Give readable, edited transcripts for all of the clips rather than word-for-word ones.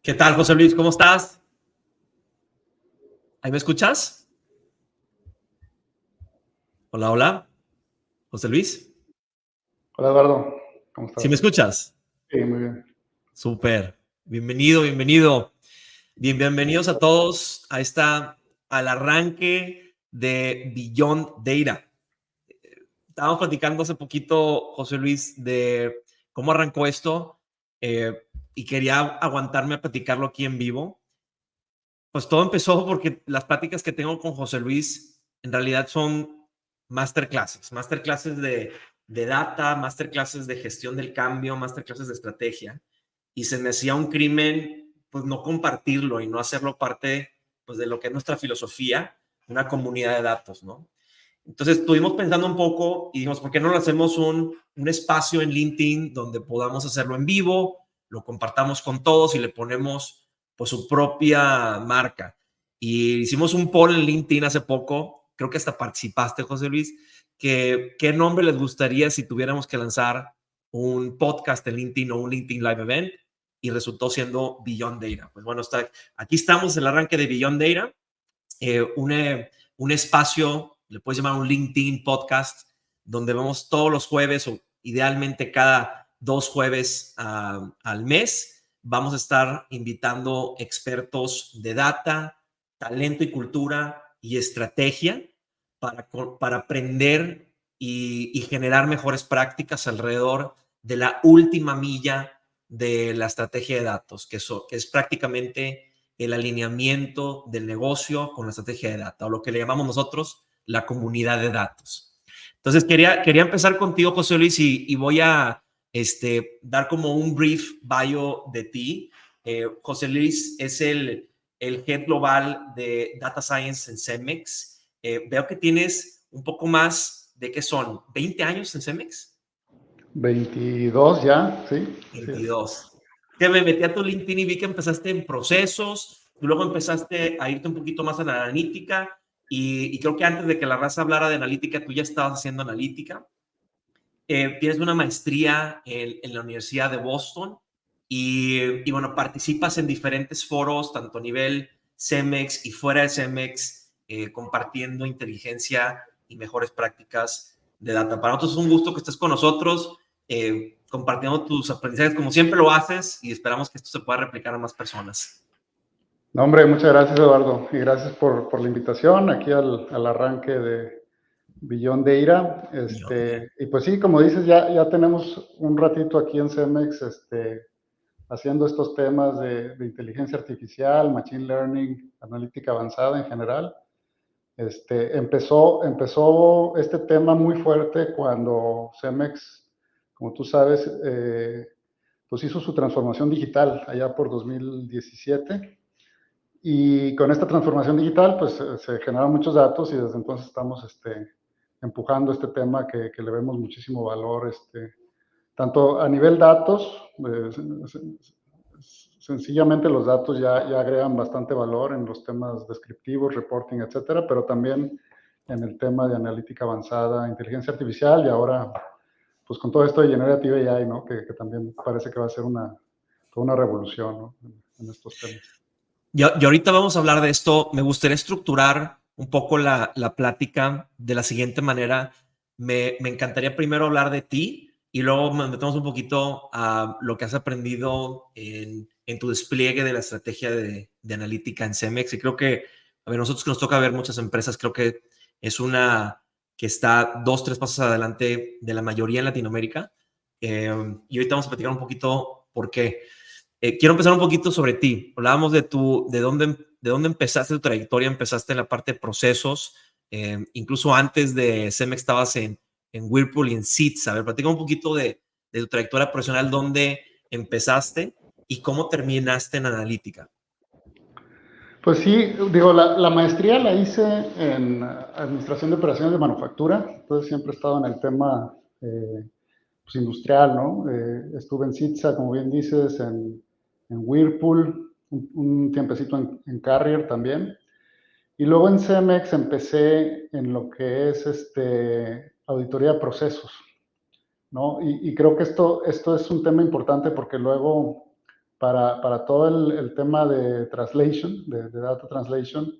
¿Qué tal, José Luis? ¿Cómo estás? ¿Ahí me escuchas? Hola, hola. José Luis. Hola Eduardo, ¿cómo ¿Sí estás? me escuchas? Sí, muy bien. Súper. Bienvenido, bienvenido. Bienvenidos a todos al arranque de Beyond Data. Estábamos platicando hace poquito, José Luis, de cómo arrancó esto y quería aguantarme a platicarlo aquí en vivo. Pues todo empezó porque las pláticas que tengo con José Luis en realidad son masterclasses de data, masterclasses de gestión del cambio, masterclasses de estrategia. Y se me hacía un crimen, pues no compartirlo y no hacerlo parte, pues de lo que es nuestra filosofía, una comunidad de datos, ¿no? Entonces estuvimos pensando un poco y dijimos, ¿por qué no lo hacemos un espacio en LinkedIn donde podamos hacerlo en vivo, lo compartamos con todos y le ponemos pues su propia marca? Y hicimos un poll en LinkedIn hace poco, creo que hasta participaste, José Luis, que qué nombre les gustaría si tuviéramos que lanzar un podcast en LinkedIn o un LinkedIn Live Event, y resultó siendo Beyond Data. Pues bueno, aquí estamos en el arranque de Beyond Data, un espacio, le puedes llamar un LinkedIn podcast, donde vemos todos los jueves o idealmente cada 2 jueves al mes. Vamos a estar invitando expertos de data, talento y cultura y estrategia para aprender y generar mejores prácticas alrededor de la última milla de la estrategia de datos, que es prácticamente el alineamiento del negocio con la estrategia de data, o lo que le llamamos nosotros la comunidad de datos. Entonces, quería empezar contigo, José Luis, y voy a dar como un brief bio de ti. José Luis es el head global de Data Science en Cemex. Veo que tienes un poco más de, ¿qué son? ¿20 años en Cemex? 22 ya, sí, así es. 22. Que me metí a tu LinkedIn y vi que empezaste en procesos, y luego empezaste a irte un poquito más a la analítica, y creo que antes de que la raza hablara de analítica, tú ya estabas haciendo analítica. Tienes una maestría en la Universidad de Boston y bueno, participas en diferentes foros, tanto a nivel Cemex y fuera de Cemex, compartiendo inteligencia y mejores prácticas de data. Para nosotros es un gusto que estés con nosotros, compartiendo tus aprendizajes como siempre lo haces, y esperamos que esto se pueda replicar a más personas. No, hombre, muchas gracias Eduardo y gracias por la invitación aquí al arranque de Beyond Data. Y pues sí, como dices, ya tenemos un ratito aquí en Cemex haciendo estos temas de inteligencia artificial, machine learning, analítica avanzada en general. Empezó este tema muy fuerte cuando Cemex, como tú sabes, pues hizo su transformación digital allá por 2017. Y con esta transformación digital, pues se generaron muchos datos y desde entonces estamos empujando este tema que le vemos muchísimo valor, tanto a nivel datos, sencillamente los datos ya agregan bastante valor en los temas descriptivos, reporting, etcétera, pero también en el tema de analítica avanzada, inteligencia artificial y ahora, pues con todo esto de Generative AI, ¿no? Que también parece que va a ser toda una revolución, ¿no? En estos temas. Y ahorita vamos a hablar de esto. Me gustaría estructurar un poco la plática de la siguiente manera. Me encantaría primero hablar de ti y luego nos metemos un poquito a lo que has aprendido en tu despliegue de la estrategia de analítica en Cemex. Y creo que, a ver, nosotros que nos toca ver muchas empresas, creo que es una que está 2, 3 pasos adelante de la mayoría en Latinoamérica. Y ahorita vamos a platicar un poquito por qué. Quiero empezar un poquito sobre ti. Hablábamos de dónde empezaste tu trayectoria. Empezaste en la parte de procesos, incluso antes de Cemex estabas en Whirlpool y en Seeds. A ver, platica un poquito de tu trayectoria profesional, dónde empezaste y cómo terminaste en analítica. Pues sí, digo, la maestría la hice en Administración de Operaciones de Manufactura, entonces siempre he estado en el tema pues industrial, ¿no? Estuve en CITSA, como bien dices, en Whirlpool, un tiempecito en Carrier también, y luego en Cemex empecé en lo que es auditoría de procesos, ¿no? Y creo que esto es un tema importante porque luego para todo el tema de translation, de data translation,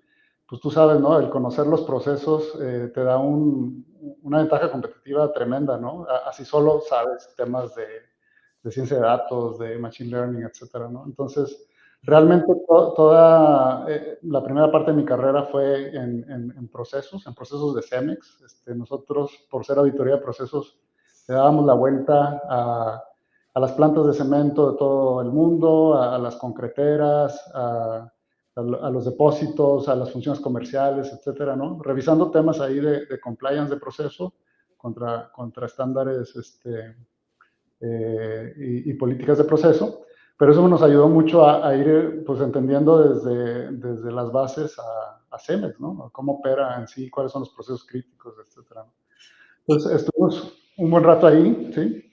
pues tú sabes, ¿no? El conocer los procesos te da una ventaja competitiva tremenda, ¿no? Así solo sabes temas de ciencia de datos, de machine learning, etcétera, ¿no? Entonces, realmente toda la primera parte de mi carrera fue en procesos de CEMEX. Nosotros, por ser auditoría de procesos, le dábamos la vuelta a las plantas de cemento de todo el mundo, a las concreteras, a los depósitos, a las funciones comerciales, etcétera, ¿no? Revisando temas ahí de compliance de proceso contra estándares y políticas de proceso, pero eso nos ayudó mucho a ir pues, entendiendo desde las bases a CEMEX, ¿no? A cómo opera en sí, cuáles son los procesos críticos, etcétera. Entonces, estuvimos un buen rato ahí, ¿sí?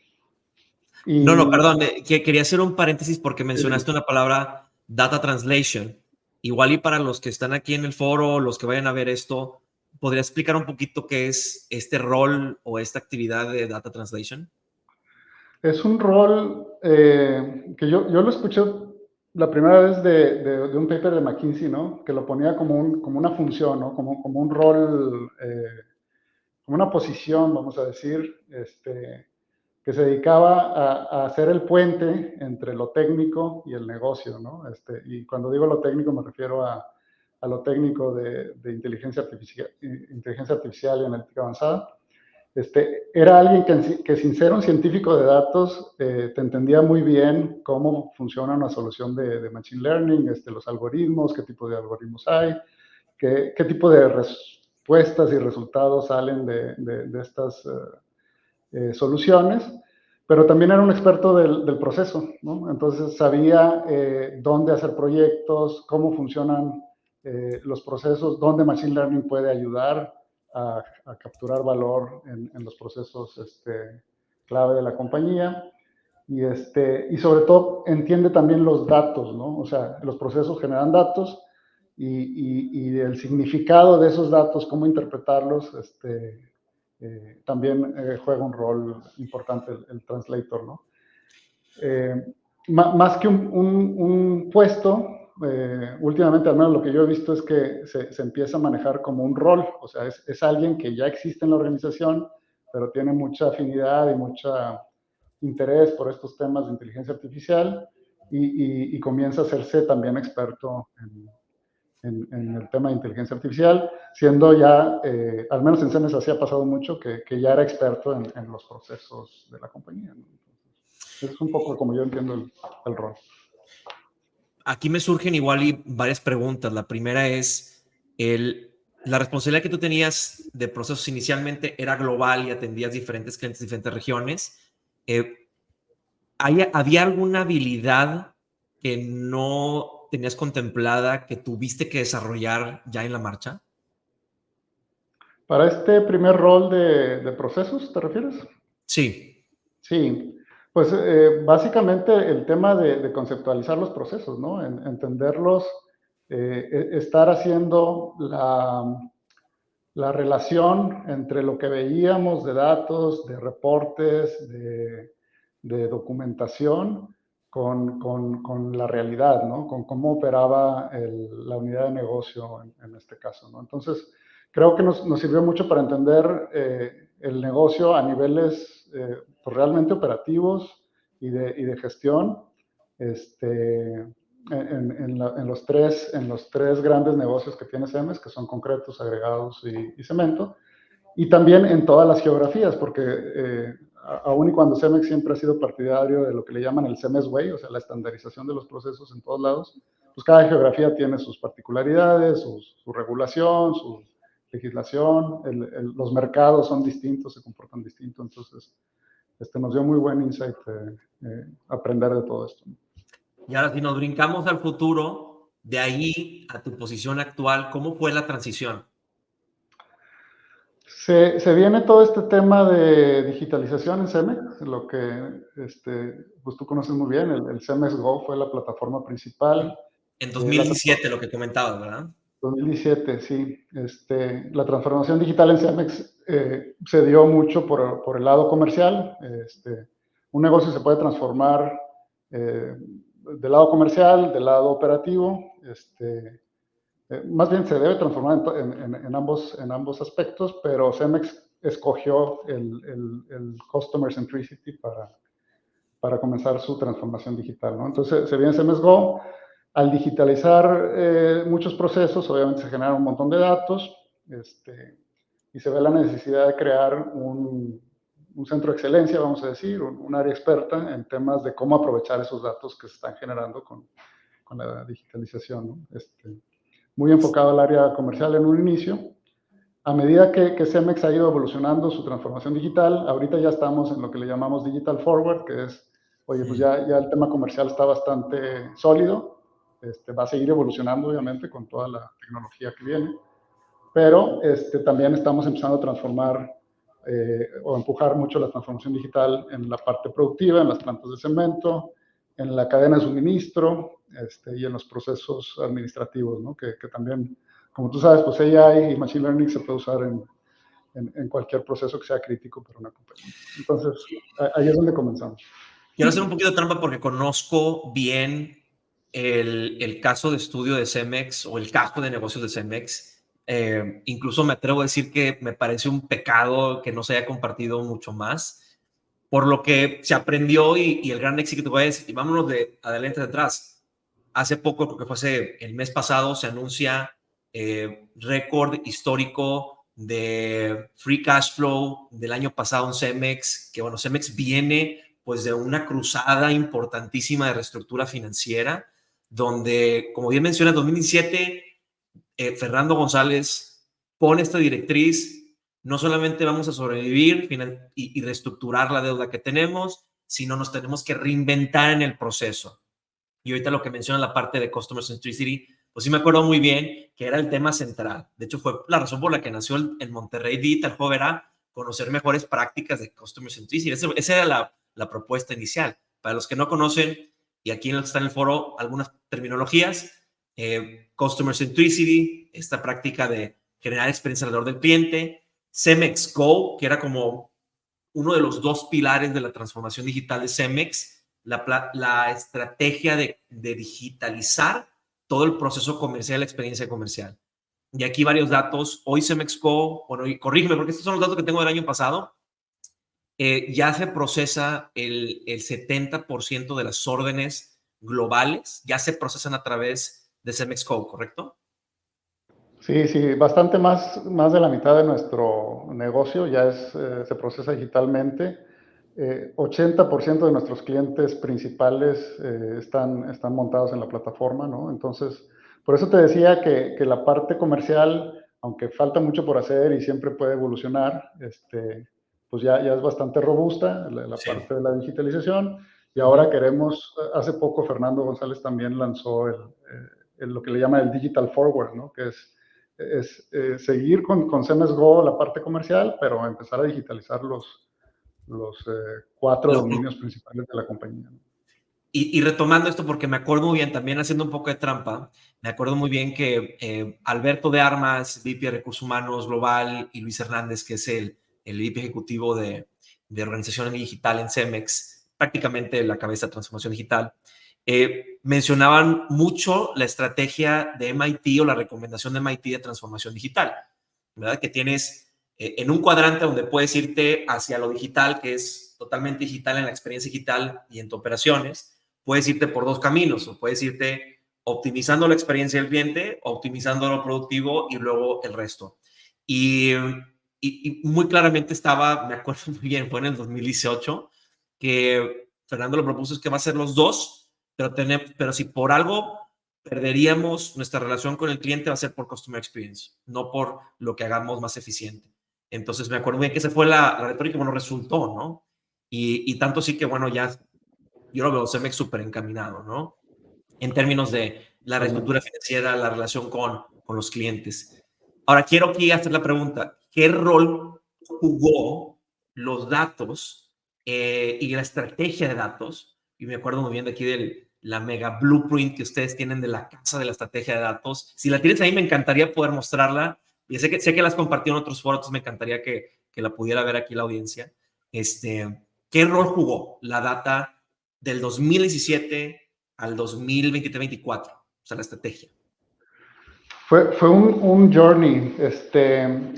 No, no, Y, perdón, que quería hacer un paréntesis porque mencionaste una palabra, data translation. Igual y para los que están aquí en el foro, los que vayan a ver esto, ¿podría explicar un poquito qué es este rol o esta actividad de data translation? es un rol que yo lo escuché la primera vez de un paper de McKinsey, ¿no? Que lo ponía como una función, ¿no? Como un rol, como una posición, vamos a decir, que se dedicaba a hacer el puente entre lo técnico y el negocio, ¿no? Y cuando digo lo técnico me refiero a lo técnico de inteligencia artificial y analítica avanzada. Era alguien que sin ser un científico de datos te entendía muy bien cómo funciona una solución de machine learning, los algoritmos, qué tipo de algoritmos hay, qué tipo de respuestas y resultados salen de estas soluciones, pero también era un experto del proceso, ¿no? Entonces sabía dónde hacer proyectos, cómo funcionan los procesos, dónde Machine Learning puede ayudar a capturar valor en los procesos clave de la compañía. Y sobre todo entiende también los datos, ¿no? O sea, los procesos generan datos y el significado de esos datos, cómo interpretarlos, también juega un rol importante el translator, ¿no? Más que un puesto, últimamente al menos lo que yo he visto es que se empieza a manejar como un rol, o sea, es alguien que ya existe en la organización, pero tiene mucha afinidad y mucho interés por estos temas de inteligencia artificial y comienza a hacerse también experto en el tema de inteligencia artificial, siendo ya, al menos en CEMES así ha pasado mucho, que ya era experto en los procesos de la compañía, ¿no? Entonces, es un poco como yo entiendo el rol. Aquí me surgen igual y varias preguntas. La primera es, la responsabilidad que tú tenías de procesos inicialmente era global y atendías diferentes clientes, diferentes regiones. ¿Había alguna habilidad que no tenías contemplada que tuviste que desarrollar ya en la marcha? Para este primer rol de procesos, ¿te refieres? Sí. Sí, pues básicamente el tema de conceptualizar los procesos, ¿no? Entenderlos, estar haciendo la relación entre lo que veíamos de datos, de reportes, de documentación con la realidad, ¿no? Con cómo operaba la unidad de negocio en este caso, ¿no? Entonces, creo que nos sirvió mucho para entender el negocio a niveles pues, realmente operativos y de gestión, en los tres grandes negocios que tiene CEMEX, que son concretos, agregados y cemento, y también en todas las geografías, porque aún y cuando CEMEX siempre ha sido partidario de lo que le llaman el CEMEX Way, o sea, la estandarización de los procesos en todos lados, pues cada geografía tiene sus particularidades, su regulación, su legislación, los mercados son distintos, se comportan distintos, entonces nos dio muy buen insight aprender de todo esto. Y ahora, si nos brincamos al futuro, de ahí a tu posición actual, ¿cómo fue la transición? Se viene todo este tema de digitalización en CEMEX, lo que pues tú conoces muy bien, el CEMEX Go fue la plataforma principal. En La 2017, lo que comentabas, ¿verdad? 2017, sí. La transformación digital en CEMEX se dio mucho por el lado comercial. Un negocio se puede transformar del lado comercial, del lado operativo. Más bien se debe transformar en ambos aspectos, pero Cemex escogió el Customer Centricity para comenzar su transformación digital, ¿no? Entonces se viene Cemex Go. Al digitalizar muchos procesos, obviamente se generan un montón de datos, y se ve la necesidad de crear un centro de excelencia, vamos a decir, un área experta en temas de cómo aprovechar esos datos que se están generando con la digitalización, ¿no? Muy enfocado al área comercial en un inicio. A medida que Cemex ha ido evolucionando su transformación digital, ahorita ya estamos en lo que le llamamos Digital Forward, que es, oye, pues ya el tema comercial está bastante sólido, va a seguir evolucionando obviamente con toda la tecnología que viene, pero también estamos empezando a transformar o empujar mucho la transformación digital en la parte productiva, en las plantas de cemento, en la cadena de suministro y en los procesos administrativos, ¿no? Que también, como tú sabes, pues AI y Machine Learning se puede usar en cualquier proceso que sea crítico para una compañía. Entonces, ahí es donde comenzamos. Quiero hacer un poquito de trampa porque conozco bien el caso de estudio de Cemex o el caso de negocios de Cemex. Incluso me atrevo a decir que me parece un pecado que no se haya compartido mucho más, por lo que se aprendió y el gran éxito que voy a decir. Y vámonos de adelante de atrás. Hace poco, creo que fue el mes pasado, se anuncia récord histórico de free cash flow del año pasado en Cemex, que bueno, Cemex viene pues de una cruzada importantísima de reestructura financiera, donde, como bien menciona, en 2017, Fernando González pone esta directriz: no solamente vamos a sobrevivir y reestructurar la deuda que tenemos, sino nos tenemos que reinventar en el proceso. Y ahorita lo que menciona la parte de Customer Centricity, pues sí me acuerdo muy bien que era el tema central. De hecho, fue la razón por la que nació el Monterrey Digital Hub, era conocer mejores prácticas de Customer Centricity. Esa era la propuesta inicial. Para los que no conocen, y aquí en lo que está en el foro, algunas terminologías: Customer Centricity, esta práctica de generar experiencia alrededor del cliente; Cemex Go, que era como uno de los dos pilares de la transformación digital de Cemex, la estrategia de digitalizar todo el proceso comercial, la experiencia comercial. Y aquí varios datos. Hoy Cemex Go, bueno, y corrígeme porque estos son los datos que tengo del año pasado, ya se procesa el 70% de las órdenes globales, ya se procesan a través de Cemex Go, ¿correcto? Sí, bastante más de la mitad de nuestro negocio ya se procesa digitalmente. 80% de nuestros clientes principales están montados en la plataforma, ¿no? Entonces, por eso te decía que la parte comercial, aunque falta mucho por hacer y siempre puede evolucionar, pues ya es bastante robusta la Sí. parte de la digitalización. Y ahora hace poco Fernando González también lanzó lo que le llama el Digital Forward, ¿no? Que es seguir con Cemex Go la parte comercial, pero empezar a digitalizar los 4 dominios principales de la compañía. Y retomando esto, porque me acuerdo muy bien, también haciendo un poco de trampa, me acuerdo muy bien que Alberto de Armas, VP de Recursos Humanos Global, y Luis Hernández, que es el VP ejecutivo de Organización Digital en Cemex, prácticamente la cabeza de transformación digital, mencionaban mucho la estrategia de MIT o la recomendación de MIT de transformación digital, ¿verdad? Que tienes en un cuadrante donde puedes irte hacia lo digital, que es totalmente digital en la experiencia digital y en tus operaciones. Puedes irte por dos caminos, o puedes irte optimizando la experiencia del cliente, optimizando lo productivo y luego el resto. Y muy claramente me acuerdo muy bien, fue en el 2018 que Fernando lo propuso, es que va a ser los dos, pero si por algo perderíamos nuestra relación con el cliente, va a ser por Customer Experience, no por lo que hagamos más eficiente. Entonces me acuerdo bien que esa fue la retórica, bueno, resultó, ¿no? Y tanto sí que, bueno, ya yo lo veo Cemex súper encaminado, ¿no? En términos de la reestructura financiera, la relación con los clientes. Ahora, quiero aquí hacer la pregunta: ¿qué rol jugó los datos y la estrategia de datos? Y me acuerdo muy bien de aquí de la mega blueprint que ustedes tienen de la casa de la estrategia de datos. Si la tienes ahí, me encantaría poder mostrarla. Y sé que las compartió en otros foros, me encantaría que la pudiera ver aquí la audiencia. ¿Qué rol jugó la data del 2017 al 2023-2024? O sea, la estrategia. Fue un journey.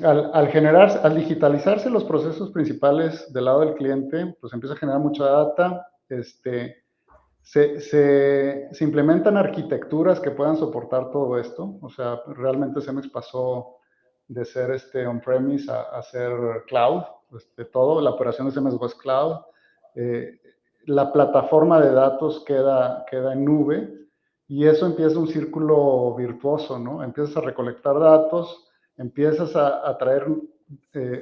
Al digitalizarse los procesos principales del lado del cliente, pues empieza a generar mucha data. Se implementan arquitecturas que puedan soportar todo esto. O sea, realmente Cemex pasó de ser on-premise a ser cloud. Todo, la operación de Cemex was cloud. La plataforma de datos queda en nube y eso empieza un círculo virtuoso, ¿no? Empiezas a recolectar datos, empiezas a traer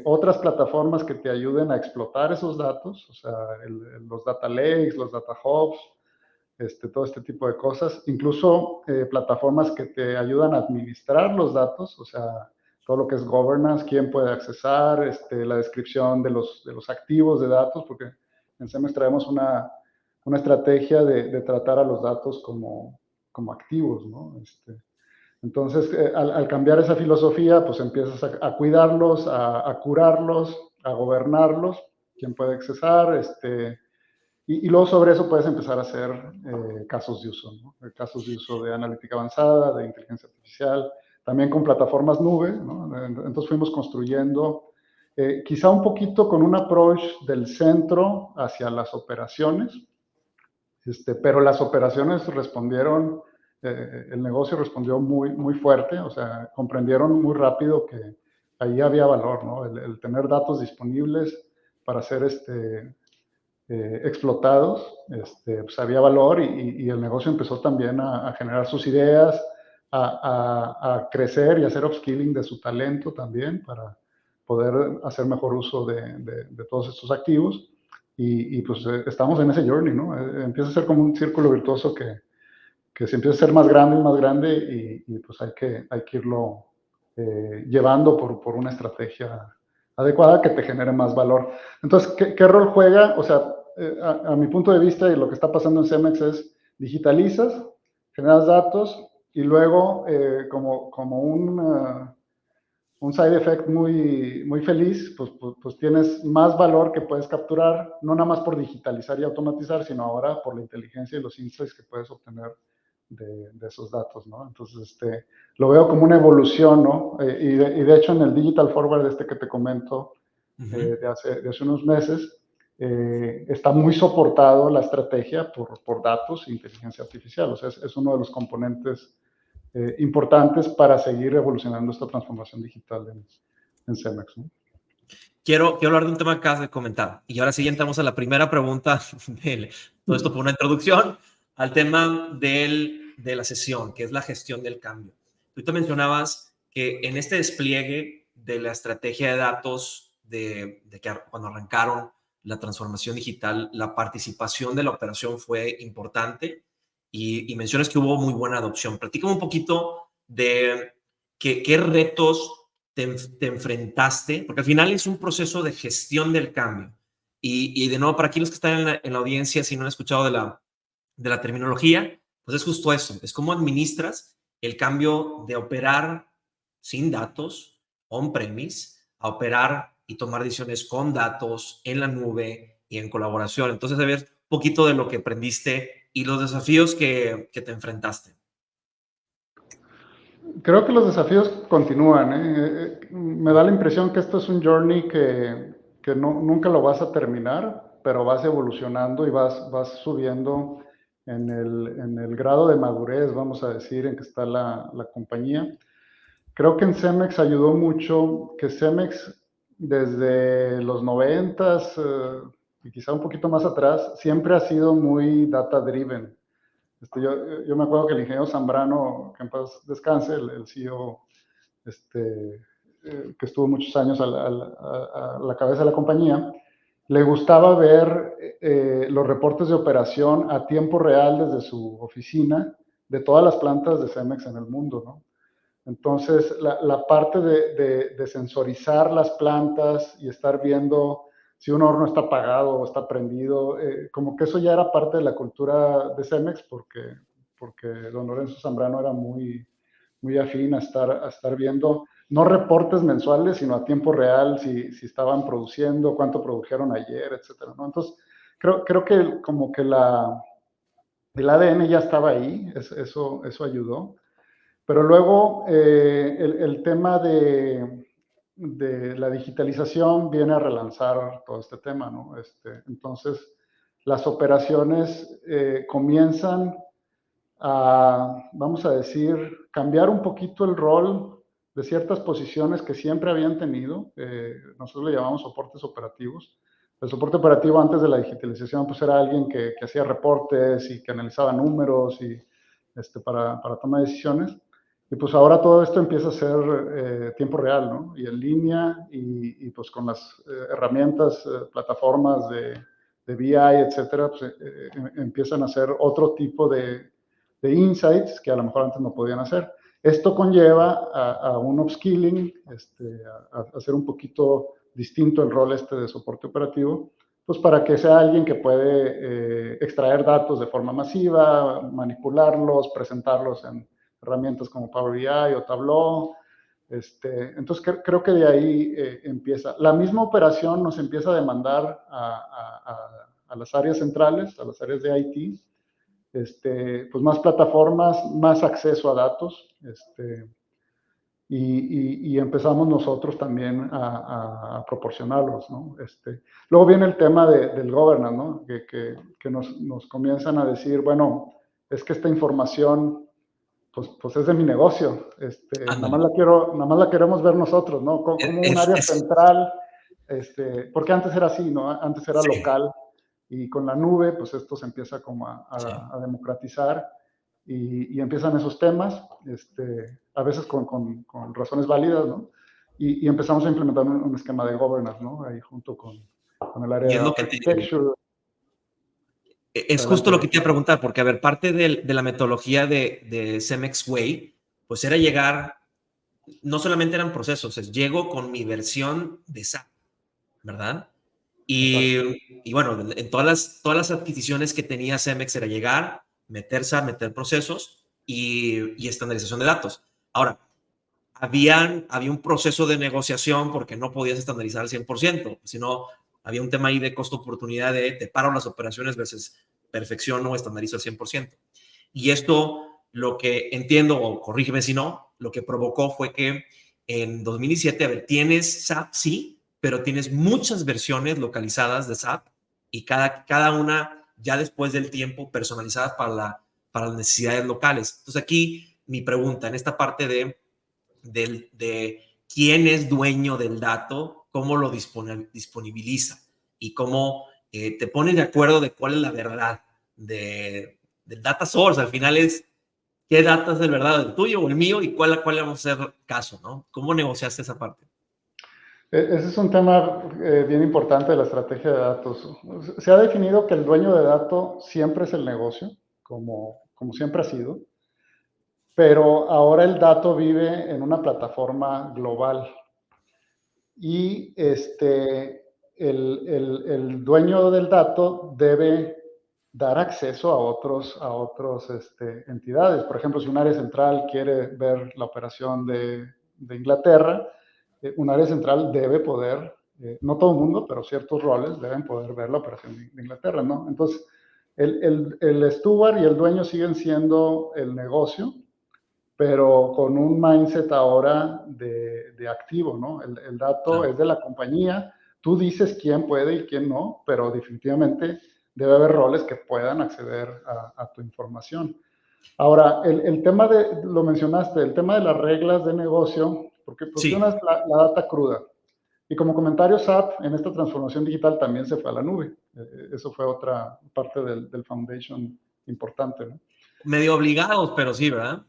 otras plataformas que te ayuden a explotar esos datos, o sea, los data lakes, los data hubs, todo este tipo de cosas, incluso plataformas que te ayudan a administrar los datos, o sea, todo lo que es governance, quién puede accesar, la descripción de los activos de datos, porque en CEMEX traemos una estrategia de tratar a los datos como activos, ¿no? Entonces, al cambiar esa filosofía, pues empiezas a cuidarlos, a curarlos, a gobernarlos, quién puede accesar, y luego sobre eso puedes empezar a hacer casos de uso, ¿no? Casos de uso de analítica avanzada, de inteligencia artificial, también con plataformas nube, ¿no? Entonces fuimos construyendo, quizá un poquito con un approach del centro hacia las operaciones, pero las operaciones respondieron, el negocio respondió muy, muy fuerte, o sea, comprendieron muy rápido que ahí había valor, ¿no? El tener datos disponibles para hacer explotados, pues había valor y el negocio empezó también a generar sus ideas, a crecer y hacer upskilling de su talento también para poder hacer mejor uso de todos estos activos. Y pues estamos en ese journey, ¿no? Empieza a ser como un círculo virtuoso que se empieza a ser más grande y pues hay que irlo llevando por una estrategia adecuada que te genere más valor. Entonces, ¿qué rol juega? O sea, a mi punto de vista y lo que está pasando en Cemex es digitalizas, generas datos y luego como un side effect muy, muy feliz, pues tienes más valor que puedes capturar, no nada más por digitalizar y automatizar, sino ahora por la inteligencia y los insights que puedes obtener de esos datos, ¿no? Entonces, lo veo como una evolución, ¿no? Y de hecho, en el Digital Forward que te comento de hace unos meses, está muy soportado la estrategia por datos e inteligencia artificial. O sea, es uno de los componentes importantes para seguir evolucionando esta transformación digital en Cemex, ¿no? Quiero hablar de un tema que acabas de comentar. Y ahora sí entramos a la primera pregunta. Todo esto por una introducción al tema de la sesión, que es la gestión del cambio. Tú te mencionabas que en este despliegue de la estrategia de datos, de que cuando arrancaron la transformación digital, la participación de la operación fue importante y mencionas que hubo muy buena adopción. Platícame un poquito de qué retos te enfrentaste, porque al final es un proceso de gestión del cambio. Y de nuevo, para aquí los que están en la audiencia, si no han escuchado de la terminología, pues es justo eso, es cómo administras el cambio de operar sin datos, on-premise, a operar y tomar decisiones con datos, en la nube y en colaboración. Entonces, a ver un poquito de lo que aprendiste y los desafíos que te enfrentaste. Creo que los desafíos continúan, ¿eh? Me da la impresión que esto es un journey que nunca lo vas a terminar, pero vas evolucionando y vas subiendo en el grado de madurez, vamos a decir, en que está la compañía. Creo que en Cemex ayudó mucho que Cemex desde los 90s y quizá un poquito más atrás, siempre ha sido muy data driven. Yo me acuerdo que el ingeniero Zambrano, que en paz descanse, el CEO que estuvo muchos años a la cabeza de la compañía, le gustaba ver los reportes de operación a tiempo real desde su oficina de todas las plantas de Cemex en el mundo, ¿no? Entonces, la parte de sensorizar las plantas y estar viendo si un horno está apagado o está prendido, como que eso ya era parte de la cultura de Cemex porque don Lorenzo Zambrano era muy, muy afín a estar viendo, no reportes mensuales, sino a tiempo real, si estaban produciendo, cuánto produjeron ayer, etcétera, ¿no? Entonces, creo que como que El ADN ya estaba ahí, eso ayudó. Pero luego el tema de la digitalización viene a relanzar todo este tema, ¿no? Entonces, las operaciones comienzan a, vamos a decir, cambiar un poquito el rol de ciertas posiciones que siempre habían tenido. Nosotros le llamamos soportes operativos. El soporte operativo antes de la digitalización pues era alguien que hacía reportes y que analizaba números y para tomar decisiones. Y pues ahora todo esto empieza a ser tiempo real, ¿no? Y en línea y pues con las herramientas, plataformas de BI, etcétera, pues empiezan a hacer otro tipo de insights que a lo mejor antes no podían hacer. Esto conlleva a un upskilling, a hacer un poquito distinto el rol de soporte operativo, pues para que sea alguien que puede extraer datos de forma masiva, manipularlos, presentarlos en herramientas como Power BI o Tableau. Entonces creo que de ahí empieza. La misma operación nos empieza a demandar a las áreas centrales, a las áreas de IT, pues más plataformas, más acceso a datos, y empezamos nosotros también a proporcionarlos, ¿no? Luego viene el tema del governance, ¿no? Que nos comienzan a decir, bueno, es que esta información, pues es de mi negocio, Ándale. nada más la queremos ver nosotros, ¿no? Como un área central, porque antes era así, ¿no? Antes era sí, local, y con la nube, pues esto se empieza como sí. a democratizar y empiezan esos temas, a veces con razones válidas, ¿no? Y empezamos a implementar un esquema de governance, ¿no? Ahí junto con el área Y de es lo que architecture. es justo Adelante, lo que Eric. te iba a preguntar, porque a ver, parte de la metodología de Cemex Way, pues era llegar, no solamente eran procesos, es llego con mi versión de SAP, ¿verdad? Exacto. Y bueno, en todas las adquisiciones que tenía Cemex era llegar, meter SAP, meter procesos y estandarización de datos. Ahora, había un proceso de negociación porque no podías estandarizar al 100%, sino había un tema ahí de costo-oportunidad de te paro las operaciones versus perfección o estandarizo al 100%. Y esto, lo que entiendo, o corrígeme si no, lo que provocó fue que en 2017, a ver, tienes SAP, sí, pero tienes muchas versiones localizadas de SAP y cada una ya después del tiempo personalizadas para las necesidades locales. Entonces aquí mi pregunta en esta parte de quién es dueño del dato, cómo lo disponibiliza y cómo te pones de acuerdo de cuál es la verdad del data source. Al final es qué data es el verdad, el tuyo o el mío y cuál le vamos a hacer caso, ¿no? ¿Cómo negociaste esa parte? Ese es un tema bien importante de la estrategia de datos. Se ha definido que el dueño de datos siempre es el negocio, como siempre ha sido, pero ahora el dato vive en una plataforma global y el dueño del dato debe dar acceso a otros entidades. Por ejemplo, si un área central quiere ver la operación de Inglaterra, un área central debe poder, no todo el mundo, pero ciertos roles deben poder ver la operación de Inglaterra, ¿no? Entonces, el steward y el dueño siguen siendo el negocio, pero con un mindset ahora de activo, ¿no? El dato Claro. es de la compañía, tú dices quién puede y quién no, pero definitivamente debe haber roles que puedan acceder a tu información. Ahora, el tema lo mencionaste, el tema de las reglas de negocio, porque pues una Sí, es la data cruda. Y como comentario, SAP en esta transformación digital también se fue a la nube. Eso fue otra parte del foundation importante, ¿no? medio obligados, pero sí, ¿verdad?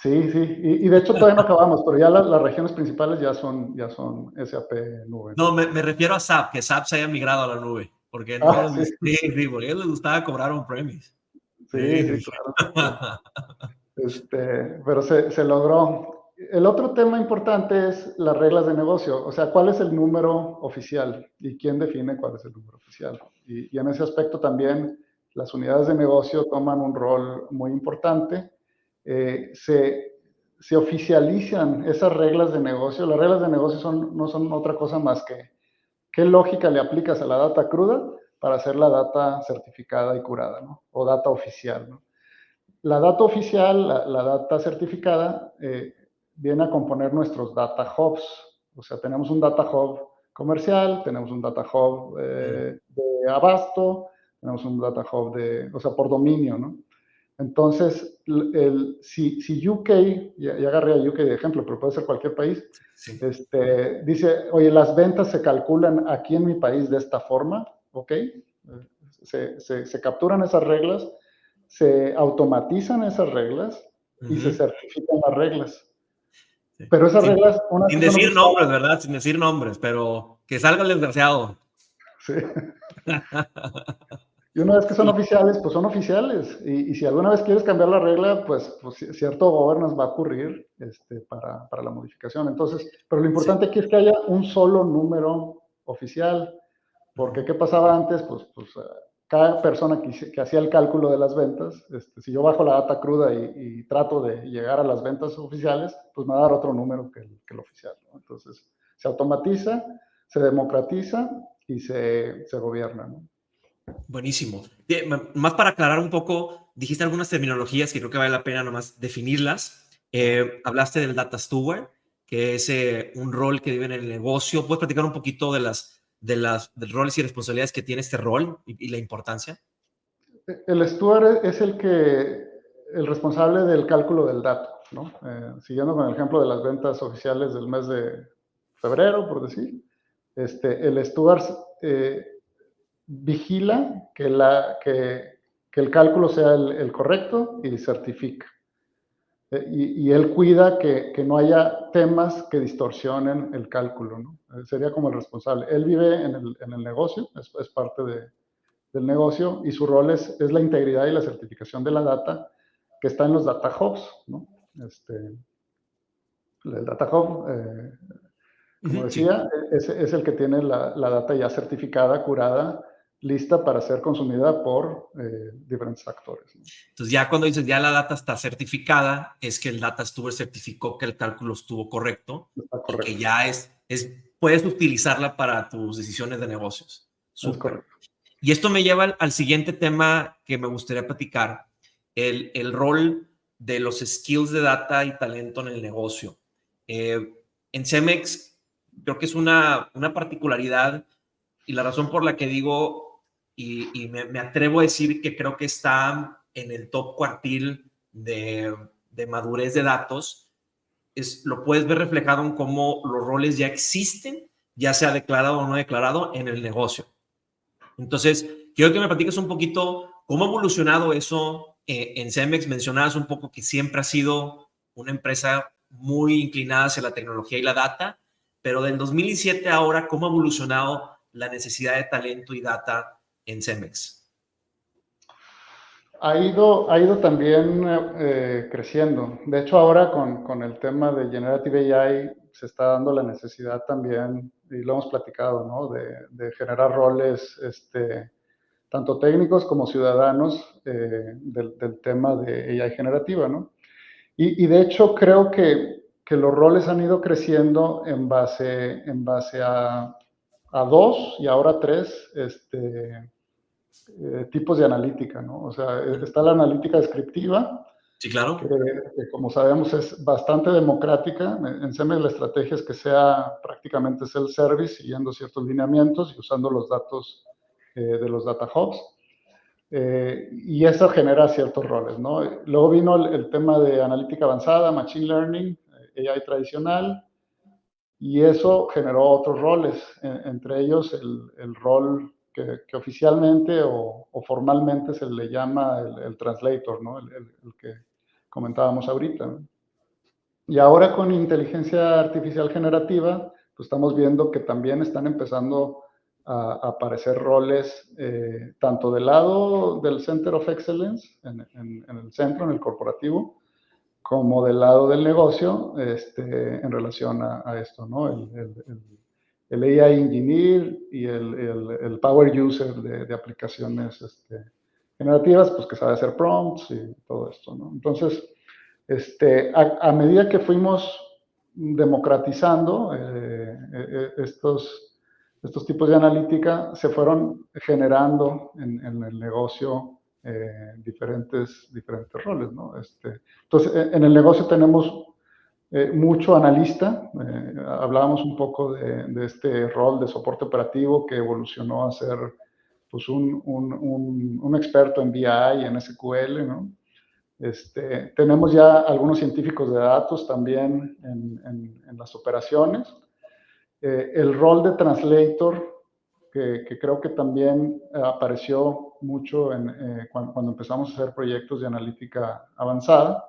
Sí, sí, y de hecho todavía no acabamos, pero ya las regiones principales ya son SAP nube, No, ¿no? me refiero a SAP, que SAP se haya migrado a la nube, porque no Ah, les sí, gustaba, sí, sí, porque a ellos les gustaba cobrar on-premise. sí, Sí, sí, sí. claro. Pero se logró. El otro tema importante es las reglas de negocio, o sea, cuál es el número oficial y quién define cuál es el número oficial. Y en ese aspecto también las unidades de negocio toman un rol muy importante. Se oficializan esas reglas de negocio. Las reglas de negocio no son otra cosa más que qué lógica le aplicas a la data cruda para hacer la data certificada y curada, ¿no? O data oficial, ¿no? La data oficial, la data certificada, viene a componer nuestros data hubs. O sea, tenemos un data hub comercial, tenemos un data hub de abasto, tenemos un data hub o sea, por dominio, ¿no? Entonces, si UK, ya agarré a UK de ejemplo, pero puede ser cualquier país, Sí. dice, oye, las ventas se calculan aquí en mi país de esta forma, ¿ok? Se capturan esas reglas, se automatizan esas reglas y se certifican las reglas. Sí. Pero esas reglas, una vez Sin que son decir nombres, oficiales, ¿verdad? Sin decir nombres, pero que salga el desgraciado. sí. Y una vez que son oficiales, pues son oficiales. Y si alguna vez quieres cambiar la regla, pues cierto governance va a ocurrir para la modificación. Entonces, pero lo Sí. importante aquí es que haya un solo número oficial. Porque ¿qué pasaba antes? Pues cada persona que hacía el cálculo de las ventas, si yo bajo la data cruda y trato de llegar a las ventas oficiales, pues me va a dar otro número que el oficial, ¿no? Entonces, se automatiza, se democratiza y se gobierna, ¿no? Buenísimo. Más para aclarar un poco, dijiste algunas terminologías que creo que vale la pena nomás definirlas. Hablaste del Data Steward, que es un rol que vive en el negocio. ¿Puedes platicar un poquito de roles y responsabilidades que tiene este rol y la importancia? El steward es el responsable del cálculo del dato, ¿no? Siguiendo con el ejemplo de las ventas oficiales del mes de febrero, por decir, el steward vigila que el cálculo sea el correcto y certifica. Y él cuida que no haya temas que distorsionen el cálculo, ¿no? Sería como el responsable. Él vive en el negocio, es parte del negocio, y su rol es la integridad y la certificación de la data que está en los data hubs, ¿no? El data hub, como Sí. decía, es el que tiene la data ya certificada, curada, lista para ser consumida por diferentes actores, ¿no? Entonces, ya cuando dices ya la data está certificada, es que el Data Steward certificó que el cálculo estuvo correcto Está y que correcto. ya puedes utilizarla para tus decisiones de negocios. Es Súper. correcto. Y esto me lleva al siguiente tema que me gustaría platicar, el rol de los skills de data y talento en el negocio. En Cemex, creo que es una particularidad y la razón por la que digo y me atrevo a decir que creo que está en el top cuartil de madurez de datos, lo puedes ver reflejado en cómo los roles ya existen, ya sea declarado o no declarado en el negocio. Entonces, quiero que me platiques un poquito cómo ha evolucionado eso en Cemex. Mencionabas un poco que siempre ha sido una empresa muy inclinada hacia la tecnología y la data, pero del 2007 a ahora, ¿cómo ha evolucionado la necesidad de talento y data en Cemex? Ha ido también creciendo. De hecho, ahora con el tema de Generative AI se está dando la necesidad también, y lo hemos platicado, ¿no? De generar roles tanto técnicos como ciudadanos del tema de AI generativa, ¿no? Y de hecho creo que los roles han ido creciendo en base a dos y ahora tres tipos de analítica, ¿no? O sea, está la analítica descriptiva, Sí, que, claro. que como sabemos es bastante democrática. En CEMEX la estrategia es que sea prácticamente self-service, siguiendo ciertos lineamientos y usando los datos de los data hubs. Y eso genera ciertos roles, ¿no? Luego vino el tema de analítica avanzada, machine learning, AI tradicional, y eso generó otros roles, entre ellos el rol que oficialmente o formalmente se le llama el translator, ¿no? El que comentábamos ahorita, ¿no? Y ahora con inteligencia artificial generativa, pues estamos viendo que también están empezando a aparecer roles tanto del lado del Center of Excellence, en el centro, en el corporativo, como del lado del negocio en relación a esto, ¿no? El AI Engineer y el Power User de aplicaciones generativas, pues que sabe hacer prompts y todo esto, ¿no? Entonces, a medida que fuimos democratizando estos tipos de analítica se fueron generando en el negocio diferentes roles, ¿no? Entonces, en el negocio tenemos mucho analista. Hablábamos un poco de este rol de soporte operativo que evolucionó a ser pues, un experto en BI y en SQL, ¿no? Tenemos ya algunos científicos de datos también en las operaciones. El rol de translator, que creo que también apareció mucho cuando empezamos a hacer proyectos de analítica avanzada.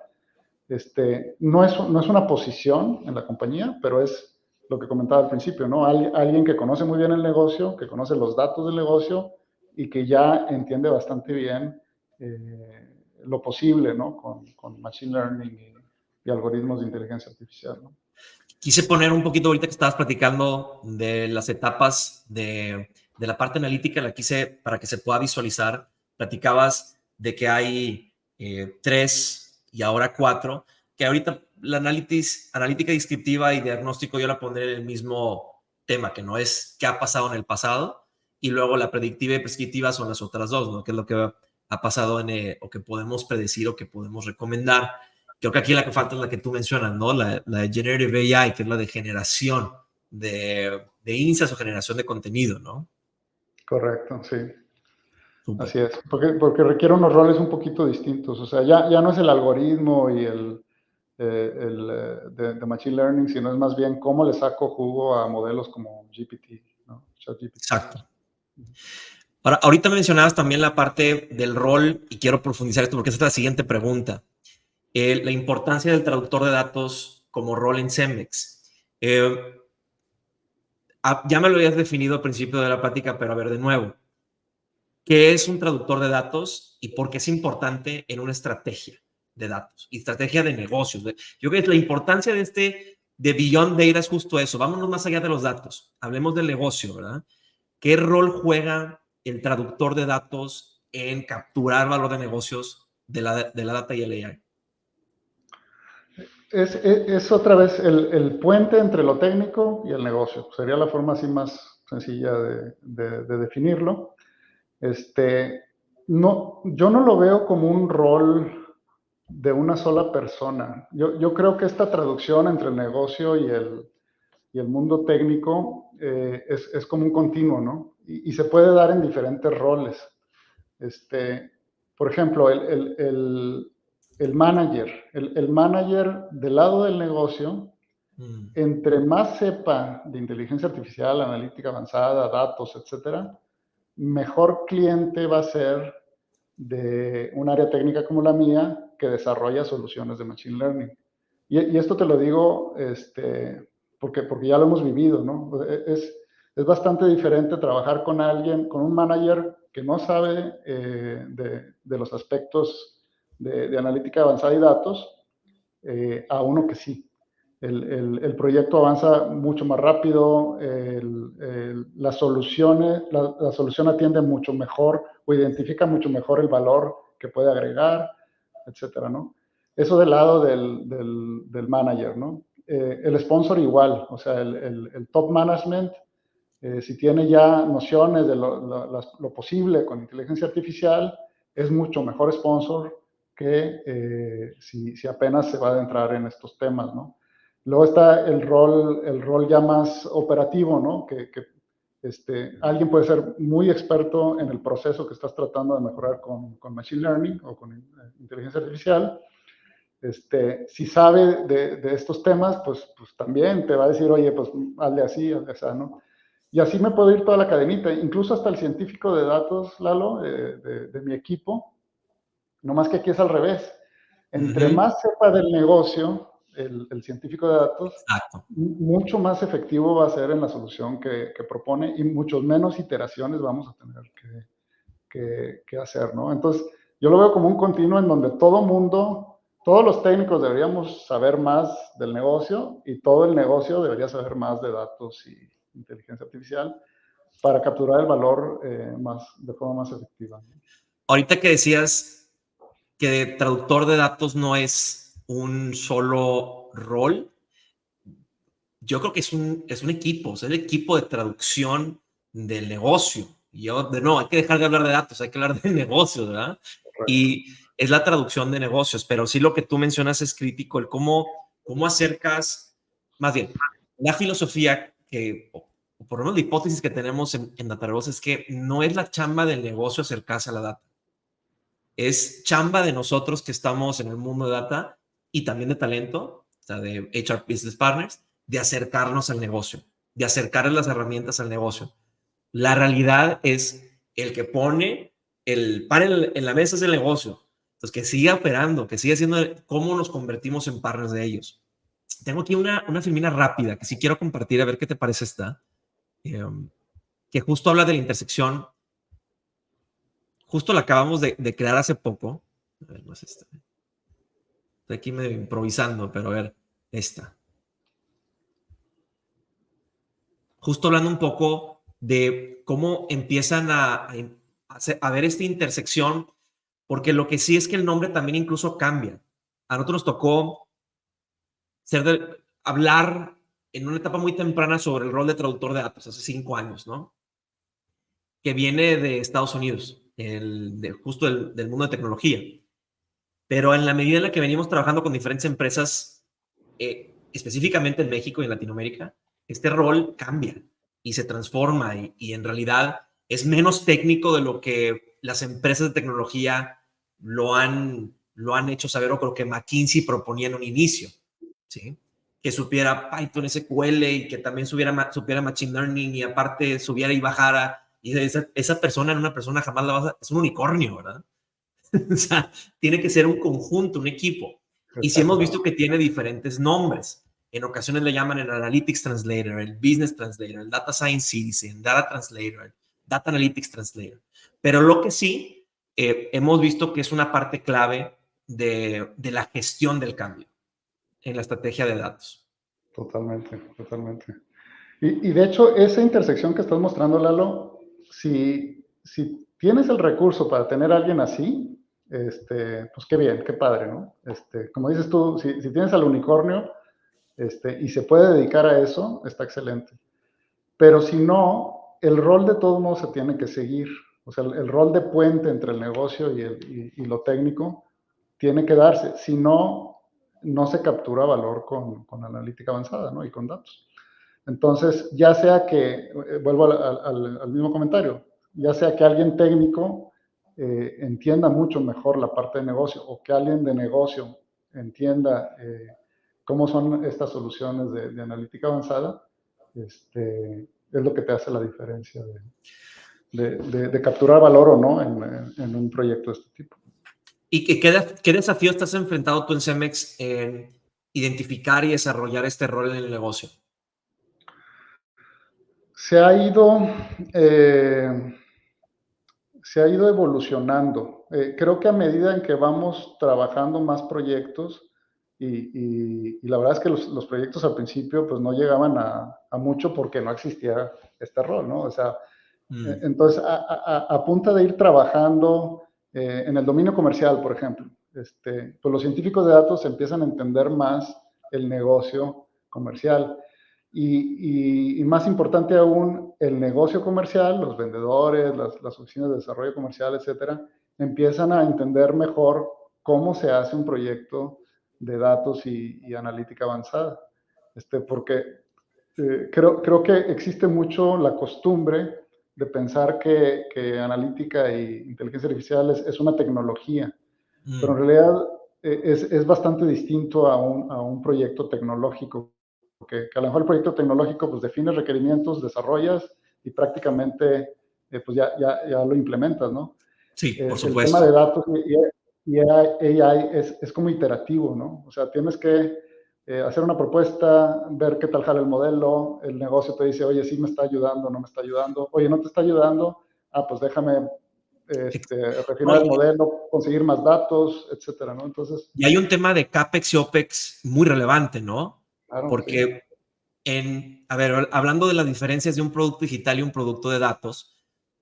No es una posición en la compañía, pero es lo que comentaba al principio, ¿no? Alguien que conoce muy bien el negocio, que conoce los datos del negocio y que ya entiende bastante bien lo posible, ¿no? Con Machine Learning y algoritmos de inteligencia artificial, ¿no? Quise poner un poquito ahorita que estabas platicando de las etapas de la parte analítica, la quise para que se pueda visualizar. Platicabas de que hay 3 y ahora 4, que ahorita la analítica descriptiva y diagnóstico yo la pondré en el mismo tema, que no es qué ha pasado en el pasado, y luego la predictiva y prescriptiva son las otras dos, ¿no? Que es lo que ha pasado o que podemos predecir o que podemos recomendar. Creo que aquí la que falta es la que tú mencionas, ¿no? La de Generative AI, que es la de generación de índices o generación de contenido, ¿no? Correcto, sí. Súper. Así es, porque requiere unos roles un poquito distintos. O sea, ya no es el algoritmo y de Machine Learning, sino es más bien cómo le saco jugo a modelos como GPT, ¿no? ChatGPT. Exacto. Ahora, ahorita mencionabas también la parte del rol, y quiero profundizar esto porque esa es la siguiente pregunta. La importancia del traductor de datos como rol en Cemex. Ya me lo habías definido al principio de la plática, pero a ver de nuevo. ¿Qué es un traductor de datos y por qué es importante en una estrategia de datos y estrategia de negocios? Yo creo que la importancia de Beyond Data es justo eso. Vámonos más allá de los datos. Hablemos del negocio, ¿verdad? ¿Qué rol juega el traductor de datos en capturar valor de negocios de la data y el AI? Es otra vez el puente entre lo técnico y el negocio. Sería la forma así más sencilla de definirlo. No, yo no lo veo como un rol de una sola persona. Yo creo que esta traducción entre el negocio y el mundo técnico es como un continuo, ¿no? Y se puede dar en diferentes roles. Por ejemplo, el manager. El manager del lado del negocio, entre más sepa de inteligencia artificial, analítica avanzada, datos, etcétera, mejor cliente va a ser de un área técnica como la mía que desarrolla soluciones de Machine Learning. Y esto te lo digo porque ya lo hemos vivido, ¿no? Es bastante diferente trabajar con alguien, con un manager que no sabe de los aspectos de analítica avanzada y datos, a uno que sí. El proyecto avanza mucho más rápido, la solución atiende mucho mejor o identifica mucho mejor el valor que puede agregar, etcétera, ¿no? Eso del lado del manager, ¿no? El sponsor igual, o sea, el top management, si tiene ya nociones de lo posible con inteligencia artificial, es mucho mejor sponsor que si apenas se va a adentrar en estos temas, ¿no? Luego está el rol ya más operativo, ¿no? Alguien puede ser muy experto en el proceso que estás tratando de mejorar con Machine Learning o con inteligencia artificial. Si sabe de estos temas, pues también te va a decir, oye, pues hazle así, ¿no? Y así me puedo ir toda la cadenita, incluso hasta el científico de datos, Lalo, de mi equipo, nomás que aquí es al revés. Entre más sepa del negocio el científico de datos, Exacto. mucho más efectivo va a ser en la solución que propone y muchos menos iteraciones vamos a tener que hacer, ¿no? Entonces, yo lo veo como un continuo en donde todos los técnicos deberíamos saber más del negocio y todo el negocio debería saber más de datos y inteligencia artificial para capturar el valor de forma más efectiva, ¿no? Ahorita que decías que traductor de datos no es un solo rol, yo creo que es un equipo, o sea, el equipo de traducción del negocio. Y yo, no, hay que dejar de hablar de datos, hay que hablar de negocios, ¿verdad? Y es la traducción de negocios, pero sí lo que tú mencionas es crítico, el cómo acercas, más bien, la filosofía que, o por lo menos la hipótesis que tenemos en DataRobos es que no es la chamba del negocio acercarse a la data, es chamba de nosotros que estamos en el mundo de data y también de talento, o sea, de HR Business Partners, de acercarnos al negocio, de acercarles las herramientas al negocio. La realidad es el que pone el pan en la mesa es el negocio. Entonces, que siga operando, que siga siendo cómo nos convertimos en partners de ellos. Tengo aquí una filmina rápida que sí quiero compartir, a ver qué te parece esta, que justo habla de la intersección. Justo la acabamos de crear hace poco. A ver, no es esta. Estoy aquí medio improvisando, pero a ver, esta. Justo hablando un poco de cómo empiezan a ver esta intersección, porque lo que sí es que el nombre también incluso cambia. A nosotros nos tocó hablar en una etapa muy temprana sobre el rol de traductor de datos, hace 5 años, ¿no? Que viene de Estados Unidos, justo del mundo de tecnología. Pero en la medida en la que venimos trabajando con diferentes empresas, específicamente en México y en Latinoamérica, este rol cambia y se transforma y en realidad es menos técnico de lo que las empresas de tecnología lo han hecho saber, o creo que McKinsey proponía en un inicio, ¿sí? Que supiera Python, SQL y que también supiera Machine Learning y aparte subiera y bajara. Y esa persona en una persona jamás la vas a... Es un unicornio, ¿verdad? O sea, tiene que ser un conjunto, un equipo. Y sí hemos visto que tiene diferentes nombres. En ocasiones le llaman el Analytics Translator, el Business Translator, el Data Science Citizen, Data Translator, Data Analytics Translator. Pero lo que sí hemos visto que es una parte clave de la gestión del cambio en la estrategia de datos. Totalmente, totalmente. Y de hecho, esa intersección que estás mostrando, Lalo, si tienes el recurso para tener a alguien así, pues qué bien, qué padre, ¿no? Como dices tú, si tienes al unicornio y se puede dedicar a eso, está excelente. Pero si no, el rol de todo modo se tiene que seguir. O sea, el rol de puente entre el negocio y lo técnico tiene que darse. Si no, no se captura valor con analítica avanzada, ¿no? Y con datos. Entonces, ya sea que, vuelvo al mismo comentario, ya sea que alguien técnico entienda mucho mejor la parte de negocio o que alguien de negocio entienda cómo son estas soluciones de analítica avanzada, es lo que te hace la diferencia de capturar valor o no en un proyecto de este tipo. ¿Y qué desafío estás enfrentado tú en Cemex en identificar y desarrollar este rol en el negocio? Se ha ido, eh, se ha ido evolucionando. Creo que a medida en que vamos trabajando más proyectos, y la verdad es que los proyectos al principio pues no llegaban a mucho porque no existía este rol, ¿no? O sea, entonces a punta de ir trabajando en el dominio comercial, por ejemplo, pues los científicos de datos empiezan a entender más el negocio comercial. Y más importante aún, el negocio comercial, los vendedores, las oficinas de desarrollo comercial, etcétera, empiezan a entender mejor cómo se hace un proyecto de datos y analítica avanzada. Porque creo que existe mucho la costumbre de pensar que analítica e inteligencia artificial es una tecnología, pero en realidad es bastante distinto a un proyecto tecnológico, que a lo mejor el proyecto tecnológico pues defines requerimientos, desarrollas y prácticamente pues ya lo implementas, ¿no? Sí, por El tema de supuesto. datos y AI es como iterativo, ¿no? O sea, tienes que hacer una propuesta, ver qué tal jala el modelo, el negocio te dice, oye, sí me está ayudando, no me está ayudando, oye, no te está ayudando, pues déjame refinar el Oye, modelo, conseguir más datos, etcétera, ¿no? Entonces, y hay un tema de CAPEX y OPEX muy relevante, ¿no? claro, sí, Porque a ver, hablando de las diferencias de un producto digital y un producto de datos,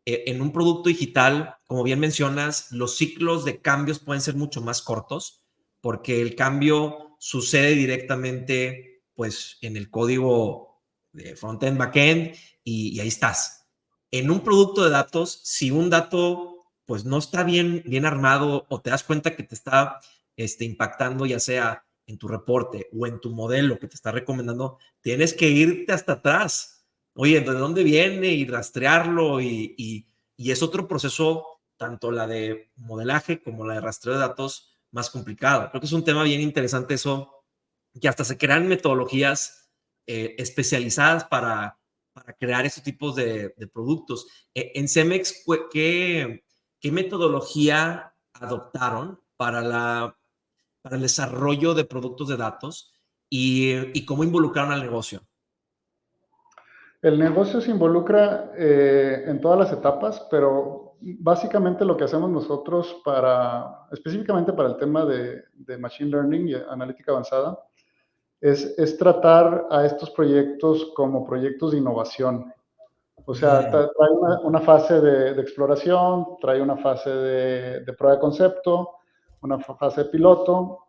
en un producto digital, como bien mencionas, los ciclos de cambios pueden ser mucho más cortos porque el cambio sucede directamente pues en el código de frontend, backend y ahí estás. en un producto de datos, si un dato pues no está bien armado o te das cuenta que te está impactando, ya sea en tu reporte o en tu modelo que te está recomendando, tienes que irte hasta atrás. Oye, ¿de dónde viene? Y rastrearlo y es otro proceso, tanto la de modelaje como la de rastreo de datos, más complicado. Creo que es un tema bien interesante eso, que hasta se crean metodologías especializadas para crear estos tipos de productos. En Cemex, ¿qué metodología adoptaron para el desarrollo de productos de datos y cómo involucraron al negocio? El negocio se involucra en todas las etapas, pero básicamente lo que hacemos nosotros específicamente para el tema de Machine Learning y analítica avanzada, es tratar a estos proyectos como proyectos de innovación. O sea, trae una fase de exploración, trae una fase de prueba de concepto, una fase de piloto,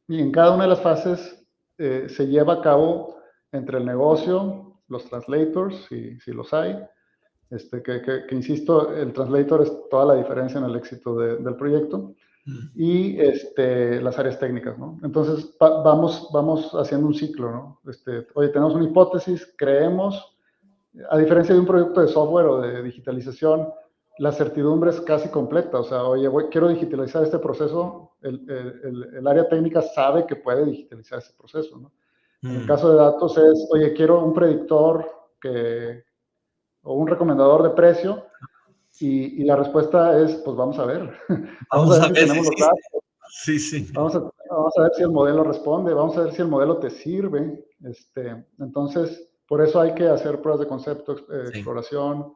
y en cada una de las fases se lleva a cabo entre el negocio, los translators, si los hay, que insisto, el translator es toda la diferencia en el éxito del proyecto, y las áreas técnicas, ¿no? Entonces, vamos haciendo un ciclo, ¿no? Oye, tenemos una hipótesis, creemos, a diferencia de un proyecto de software o de digitalización, la certidumbre es casi completa. O sea, oye, quiero digitalizar este proceso, el área técnica sabe que puede digitalizar ese proceso, ¿no? En el caso de datos es, oye, quiero un predictor o un recomendador de precio, y la respuesta es, pues vamos a ver. Vamos a Vamos ver a si ver si tenemos los datos, sí, sí. vamos a ver si el modelo responde, vamos a ver si el modelo te sirve. Entonces, por eso hay que hacer pruebas de concepto, Sí, exploración,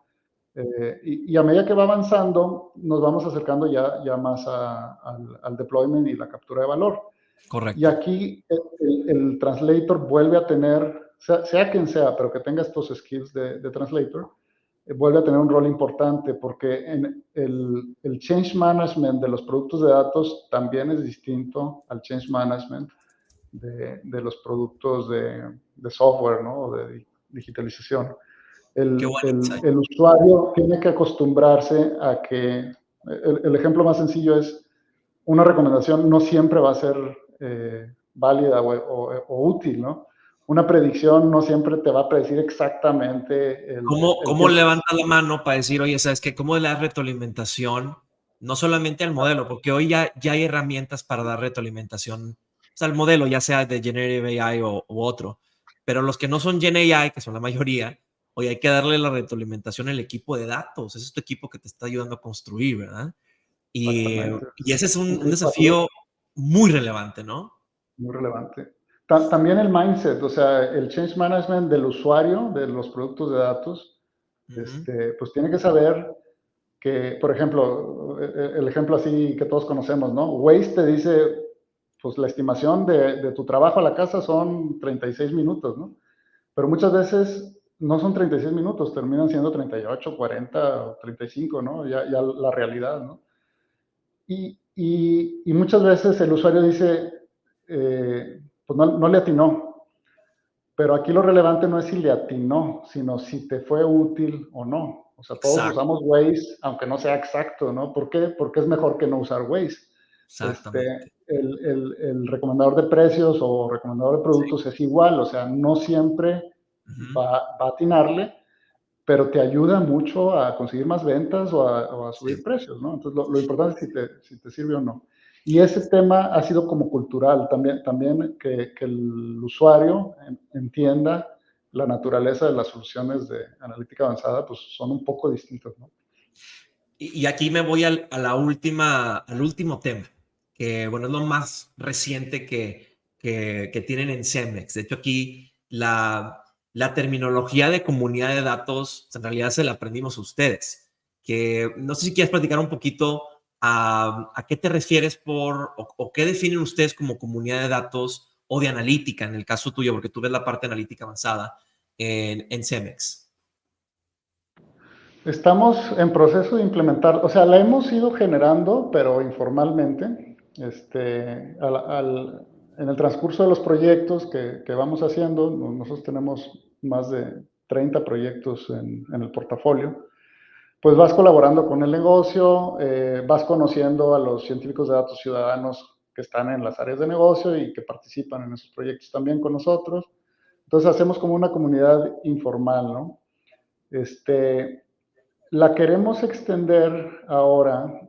y a medida que va avanzando, nos vamos acercando ya más al deployment y la captura de valor. Y correcto. aquí el translator vuelve a tener, sea quien sea, pero que tenga estos skills de translator, vuelve a tener un rol importante porque en el change management de los productos de datos también es distinto al change management de los productos de software, ¿no? O de digitalización. Qué buen insight. El usuario tiene que acostumbrarse a que, el ejemplo más sencillo es, una recomendación no siempre va a ser válida o útil, ¿no? Una predicción no siempre te va a predecir exactamente el ¿Cómo tiempo. levanta la mano para decir, oye, sabes qué? ¿Cómo le das retroalimentación? No solamente al modelo, porque hoy ya hay herramientas para dar retroalimentación, o sea, al modelo, ya sea de Generative AI u otro, pero los que no son Gen AI, que son la mayoría, hoy hay que darle la retroalimentación al equipo de datos. Ese es tu equipo que te está ayudando a construir, ¿verdad? Exactamente. Y ese es Un un feedback loop desafío muy relevante, ¿no? muy relevante. También el mindset, o sea, el change management del usuario de los productos de datos, Ujú. pues tiene que saber que, por ejemplo, el ejemplo así que todos conocemos, ¿no? Waze te dice, pues la estimación de tu trabajo a la casa son 36 minutos, ¿no? Pero muchas veces no son 36 minutos, terminan siendo 38, 40 o 35, ¿no? Ya la realidad, ¿no? Y muchas veces el usuario dice, pues no le atinó, pero aquí lo relevante no es si le atinó, sino si te fue útil o no. O sea, todos Exacto, usamos Waze, aunque no sea exacto, ¿no? ¿Por qué? Porque es mejor que no usar Waze. exactamente. El recomendador de precios o recomendador de Sí. productos es igual, o sea, no siempre Ujú. va a atinarle, pero te ayuda mucho a conseguir más ventas o a subir Sí. precios, ¿no? Entonces, lo importante es si te sirve o no. Y ese tema ha sido como cultural, también que el usuario entienda la naturaleza de las soluciones de analítica avanzada, pues son un poco distintas, ¿no? Y aquí me voy al último tema, que bueno, es lo más reciente que tienen en Cemex. De hecho, aquí la terminología de comunidad de datos, en realidad se la aprendimos a ustedes. Que no sé si quieres platicar un poquito a qué te refieres o qué definen ustedes como comunidad de datos o de analítica, en el caso tuyo, porque tú ves la parte analítica avanzada en Cemex. Estamos en proceso de implementar, o sea, la hemos ido generando, pero informalmente, en el transcurso de los proyectos que vamos haciendo. Nosotros tenemos más de 30 proyectos en el portafolio, pues vas colaborando con el negocio, vas conociendo a los científicos de datos ciudadanos que están en las áreas de negocio y que participan en esos proyectos también con nosotros. Entonces hacemos como una comunidad informal, ¿no? La queremos extender ahora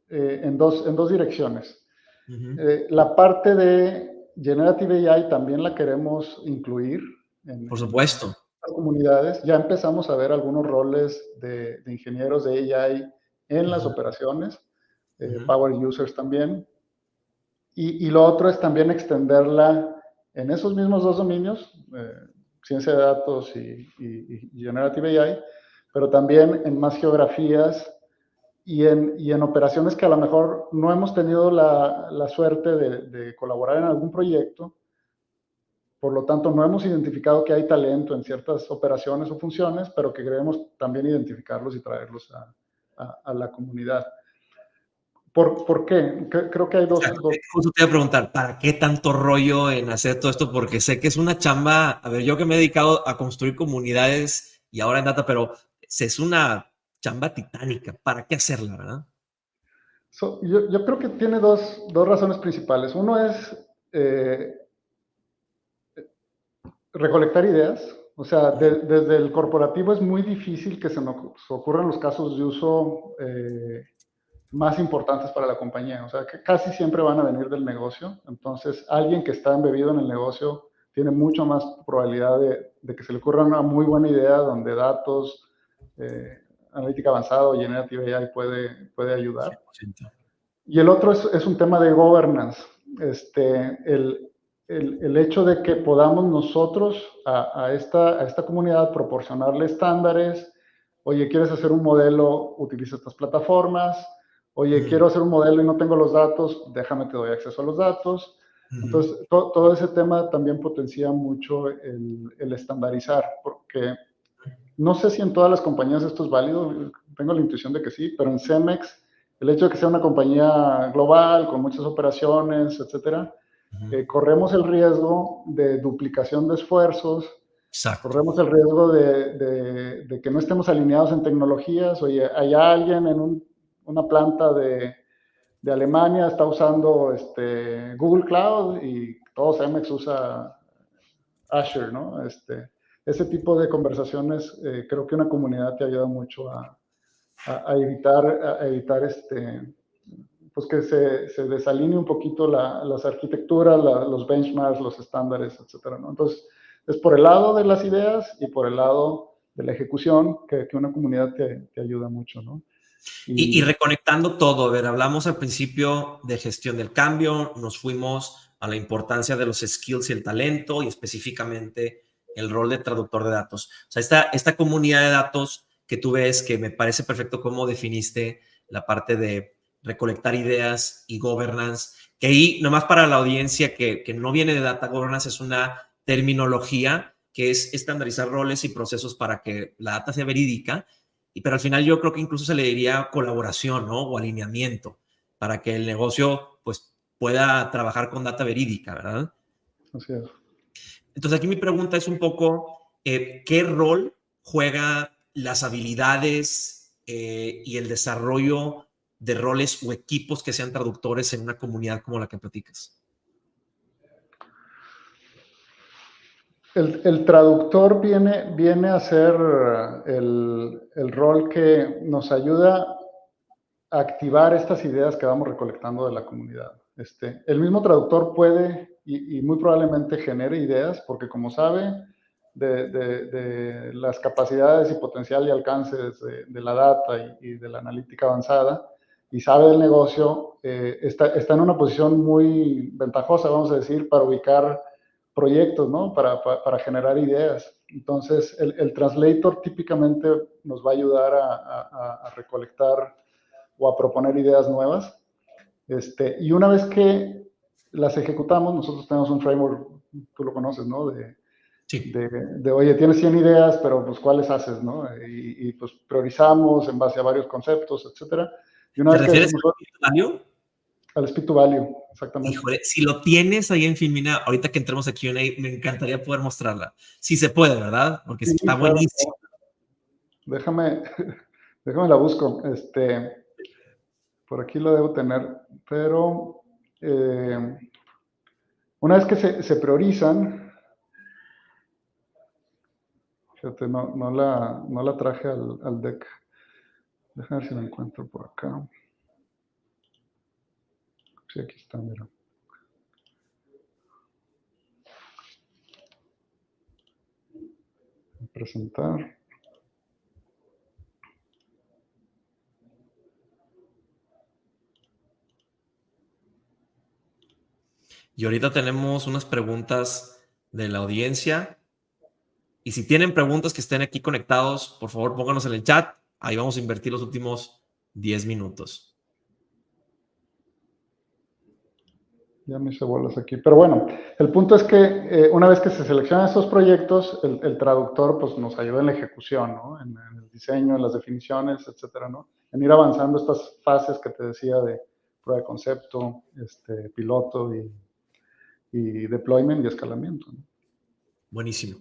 en dos direcciones. La parte de Generative AI también la queremos incluir Por supuesto. las comunidades. Ya empezamos a ver algunos roles de ingenieros de AI en las operaciones, power users también. Y lo otro es también extenderla en esos mismos dos dominios, ciencia de datos y Generative AI, pero también en más geografías y en operaciones que a lo mejor no hemos tenido la suerte de colaborar en algún proyecto. Por lo tanto, no hemos identificado que hay talento en ciertas operaciones o funciones, pero que queremos también identificarlos y traerlos a la comunidad. ¿Por qué? Creo que hay dos. Justo te iba a preguntar, ¿para qué tanto rollo en hacer todo esto? Porque sé que es una chamba, a ver, yo que me he dedicado a construir comunidades y ahora en data, pero es una chamba titánica. ¿Para qué hacerla, verdad? Yo creo que tiene dos razones principales. Uno es recolectar ideas. O sea, desde el corporativo es muy difícil que se nos ocurran los casos de uso más importantes para la compañía. O sea, que casi siempre van a venir del negocio. Entonces, alguien que está embebido en el negocio tiene mucho más probabilidad de que se le ocurra una muy buena idea donde datos, analítica avanzada o Generative AI puede ayudar. 100%. Y el otro es un tema de governance. El hecho de que podamos nosotros a esta comunidad proporcionarle estándares. Oye, ¿quieres hacer un modelo? Utiliza estas plataformas. Oye, quiero hacer un modelo y no tengo los datos, déjame, te doy acceso a los datos. Entonces, todo ese tema también potencia mucho el estandarizar, porque no sé si en todas las compañías esto es válido, tengo la intuición de que sí, pero en Cemex, el hecho de que sea una compañía global, con muchas operaciones, etcétera, corremos el riesgo de duplicación de esfuerzos. Exacto. Corremos el riesgo de que no estemos alineados en tecnologías. Oye, hay alguien en una planta de Alemania está usando Google Cloud y todo Cemex usa Azure, ¿no? Ese tipo de conversaciones, creo que una comunidad te ayuda mucho a evitar pues que se desalinee un poquito las arquitecturas, los benchmarks, los estándares, etcétera, ¿no? Entonces, es por el lado de las ideas y por el lado de la ejecución que una comunidad te ayuda mucho, ¿no? Y reconectando todo, a ver, hablamos al principio de gestión del cambio, nos fuimos a la importancia de los skills y el talento y específicamente el rol de traductor de datos. O sea, esta comunidad de datos que tú ves, que me parece perfecto cómo definiste la parte de recolectar ideas y governance, que ahí, nomás para la audiencia que no viene de data governance, es una terminología que es estandarizar roles y procesos para que la data sea verídica. Pero al final yo creo que incluso se le diría colaboración, ¿no? O alineamiento para que el negocio pues pueda trabajar con data verídica, ¿verdad? Así es. Entonces aquí mi pregunta es un poco, ¿qué rol juega las habilidades y el desarrollo de roles o equipos que sean traductores en una comunidad como la que platicas? El traductor viene a ser el rol que nos ayuda a activar estas ideas que vamos recolectando de la comunidad. El mismo traductor puede y muy probablemente genere ideas, porque como sabe de las capacidades y potencial y alcances de la data y de la analítica avanzada, y sabe del negocio, está en una posición muy ventajosa, vamos a decir, para ubicar proyectos, ¿no? Para generar ideas. Entonces, el translator típicamente nos va a ayudar a recolectar o a proponer ideas nuevas. Y una vez que las ejecutamos, nosotros tenemos un framework, tú lo conoces, ¿no? Sí. Oye, tienes 100 ideas, pero pues ¿cuáles haces, no? Y pues priorizamos en base a varios conceptos, etcétera. Y una ¿Te vez que refieres decimos, al value? Al speed to value, exactamente. Híjole, si lo tienes ahí en Filmina, ahorita que entremos a Q&A, me encantaría poder mostrarla. Si se puede, ¿verdad? Porque Sí, está claro, buenísimo. claro. Déjame, déjame la busco. Por aquí lo debo tener, pero una vez que se priorizan, fíjate, no la traje al deck. Déjame ver si la encuentro por acá. Sí, aquí está, mira. Presentar. Y ahorita tenemos unas preguntas de la audiencia. Y si tienen preguntas que estén aquí conectados, por favor pónganos en el chat. Ahí vamos a invertir los últimos 10 minutos. Ya me hice bolas aquí. Pero bueno, el punto es que una vez que se seleccionan estos proyectos, el traductor pues, nos ayuda en la ejecución, ¿no? En el diseño, en las definiciones, etcétera, ¿no? En ir avanzando estas fases que te decía de prueba de concepto, piloto y deployment y escalamiento, ¿no? Buenísimo.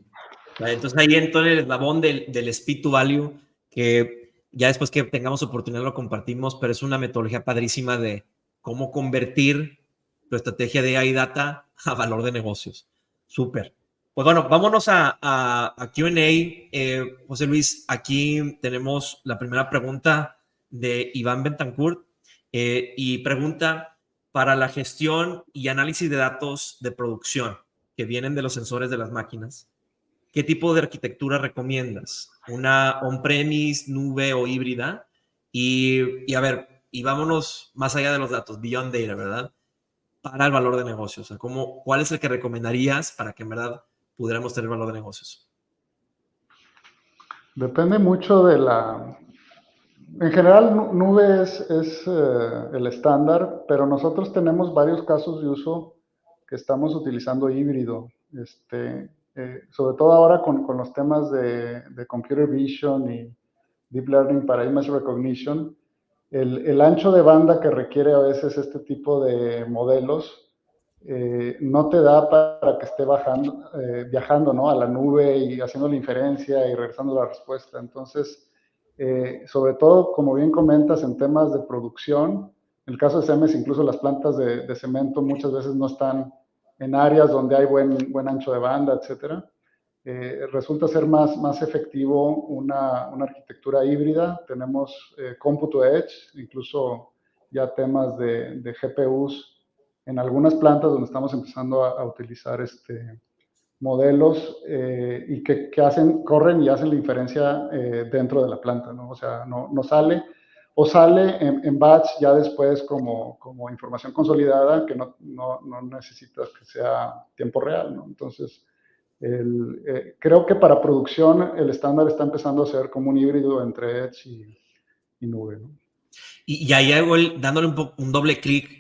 Entonces ahí entra el eslabón del speed to value, que ya después que tengamos oportunidad lo compartimos, pero es una metodología padrísima de cómo convertir tu estrategia de AI Data a valor de negocios. Súper. Pues bueno, vámonos a Q&A. José Luis, aquí tenemos la primera pregunta de Iván Bentancourt y pregunta para la gestión y análisis de datos de producción que vienen de los sensores de las máquinas. ¿Qué tipo de arquitectura recomiendas? ¿Una on-premise, nube o híbrida? Y a ver, y vámonos más allá de los datos, beyond data, ¿verdad? Para el valor de negocios. O sea, ¿cuál es el que recomendarías para que en verdad pudiéramos tener valor de negocios? Depende mucho de la... En general, nube es el estándar, pero nosotros tenemos varios casos de uso que estamos utilizando híbrido. Sobre todo ahora con los temas de computer vision y deep learning para image recognition, el ancho de banda que requiere a veces este tipo de modelos no te da para que esté viajando, ¿no? A la nube y haciendo la inferencia y regresando la respuesta. Entonces, sobre todo, como bien comentas, en temas de producción, en el caso de Cemex, incluso las plantas de cemento muchas veces no están en áreas donde hay buen ancho de banda, etcétera. Resulta ser más efectivo una arquitectura híbrida. Tenemos cómputo edge, incluso ya temas de GPUs en algunas plantas donde estamos empezando a utilizar modelos y que corren y hacen la inferencia dentro de la planta, ¿no? O sea, no sale, o sale en batch ya después como información consolidada que no necesitas que sea tiempo real, ¿no? Entonces, creo que para producción el estándar está empezando a ser como un híbrido entre Edge y nube, ¿no? Y ahí hago dándole un doble clic,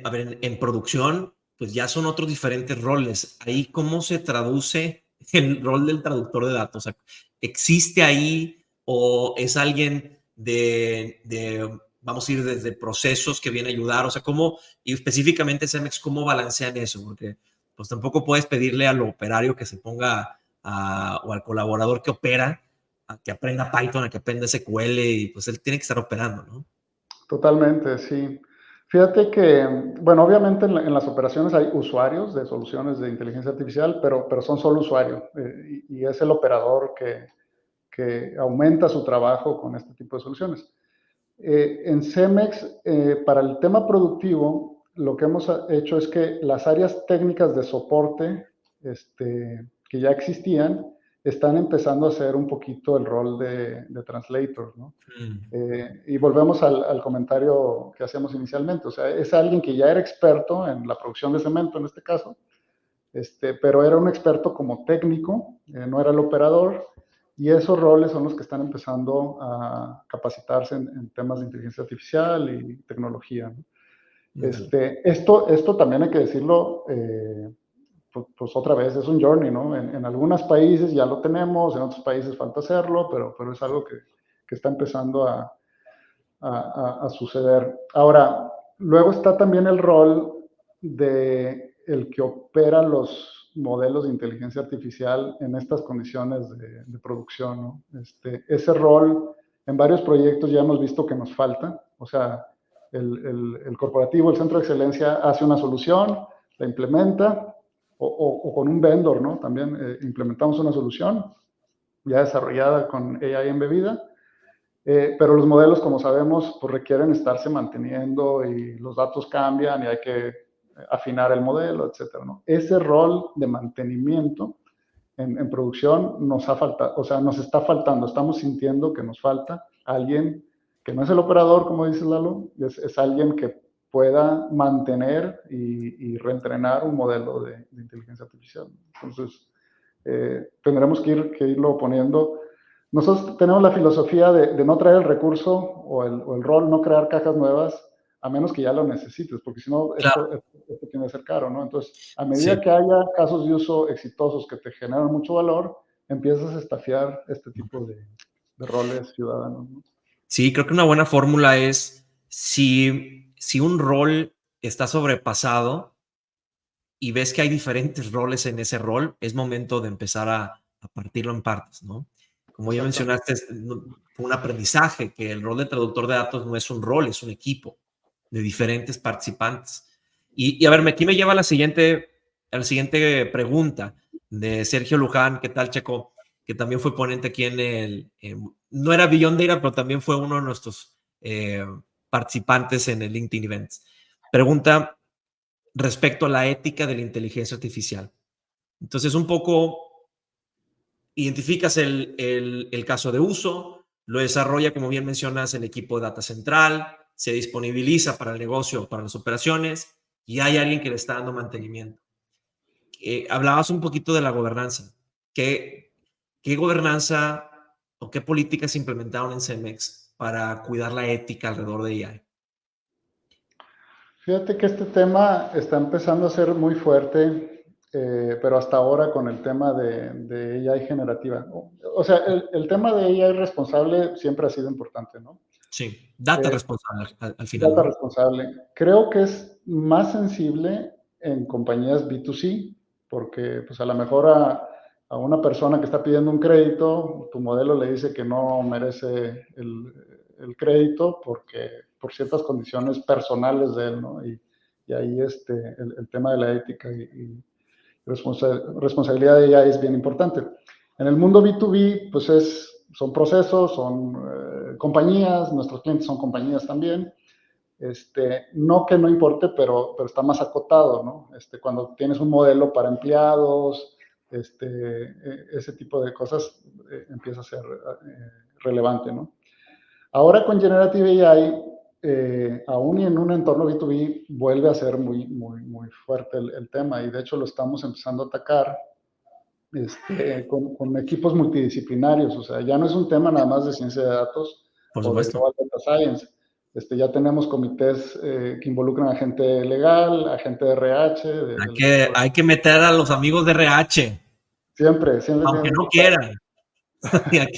a ver, en producción, pues ya son otros diferentes roles. Ahí, ¿cómo se traduce el rol del traductor de datos? O sea, ¿existe ahí o es alguien vamos a ir desde procesos que viene a ayudar? O sea, ¿cómo, y específicamente Cemex, cómo balancean eso? Porque pues tampoco puedes pedirle al operario que se ponga o al colaborador que opera a que aprenda Python, a que aprenda SQL y pues él tiene que estar operando, ¿no? Totalmente, sí. Fíjate que, bueno, obviamente en las operaciones hay usuarios de soluciones de inteligencia artificial, pero son solo usuarios y es el operador que aumenta su trabajo con este tipo de soluciones. En Cemex, para el tema productivo, lo que hemos hecho es que las áreas técnicas de soporte que ya existían están empezando a hacer un poquito el rol de translator, ¿no? Y volvemos al comentario que hacíamos inicialmente, o sea, es alguien que ya era experto en la producción de cemento en este caso, pero era un experto como técnico, no era el operador, y esos roles son los que están empezando a capacitarse en temas de inteligencia artificial y tecnología, ¿no? Esto también hay que decirlo, pues otra vez, es un journey, ¿no? En algunos países ya lo tenemos, en otros países falta hacerlo, pero es algo que está empezando a suceder. Ahora, Luego está también el rol de el que opera los modelos de inteligencia artificial en estas condiciones de producción, ¿no? Ese rol en varios proyectos ya hemos visto que nos falta. O sea, el corporativo, el centro de excelencia hace una solución, la implementa, o con un vendor, ¿no? También implementamos una solución ya desarrollada con AI embebida. Pero los modelos, como sabemos, pues requieren estarse manteniendo y los datos cambian y hay que afinar el modelo, etcétera, ¿no? Ese rol de mantenimiento en producción nos ha faltado, o sea, nos está faltando. Estamos sintiendo que nos falta alguien que no es el operador, como dice Lalo, es alguien que pueda mantener y reentrenar un modelo de inteligencia artificial. Entonces, tendremos que irlo poniendo. Nosotros tenemos la filosofía de no traer el recurso o el rol, no crear cajas nuevas, a menos que ya lo necesites, porque si no, Claro, esto tiene que ser caro, ¿no? Entonces, a medida sí. que haya casos de uso exitosos que te generan mucho valor, empiezas a estafiar este tipo de roles ciudadanos, ¿no? Sí, creo que una buena fórmula es si un rol está sobrepasado y ves que hay diferentes roles en ese rol, es momento de empezar a partirlo en partes, ¿no? Como ya Exactamente. mencionaste, fue un aprendizaje que el rol de traductor de datos no es un rol, es un equipo de diferentes participantes. Y a ver, aquí me lleva a la siguiente pregunta de Sergio Luján. ¿Qué tal, Checo? Que también fue ponente aquí no era Beyond Data, pero también fue uno de nuestros participantes en el LinkedIn Events. Pregunta respecto a la ética de la inteligencia artificial. Entonces, un poco identificas el caso de uso, lo desarrolla, como bien mencionas, el equipo de data central, se disponibiliza para el negocio, para las operaciones, y hay alguien que le está dando mantenimiento. Hablabas un poquito de la gobernanza. ¿Qué gobernanza o qué políticas se implementaron en Cemex para cuidar la ética alrededor de AI? Fíjate que este tema está empezando a ser muy fuerte, pero hasta ahora con el tema de AI generativa. O sea, el tema de AI responsable siempre ha sido importante, ¿no? Sí, data Eh, responsable al final, Data ¿no? responsable. Creo que es más sensible en compañías B2C, porque pues a lo mejor a una persona que está pidiendo un crédito, tu modelo le dice que no merece el crédito porque por ciertas condiciones personales de él, ¿no? Y ahí el tema de la ética y responsabilidad de ella es bien importante. En el mundo B2B, pues son procesos, son compañías, nuestros clientes son compañías también. No que no importe, pero está más acotado, ¿no? Cuando tienes un modelo para empleados, ese tipo de cosas empieza a ser relevante, ¿no? Ahora con Generative AI, aún y en un entorno B2B, vuelve a ser muy, muy, muy fuerte el tema y de hecho lo estamos empezando a atacar con equipos multidisciplinarios. O sea, ya no es un tema nada más de ciencia de datos Por o de supuesto. Global Data Science. Ya tenemos comités que involucran a gente legal, a gente de RH, del equipo. Hay que meter a los amigos de RH, Siempre, siempre aunque tienen que no estar. quieran.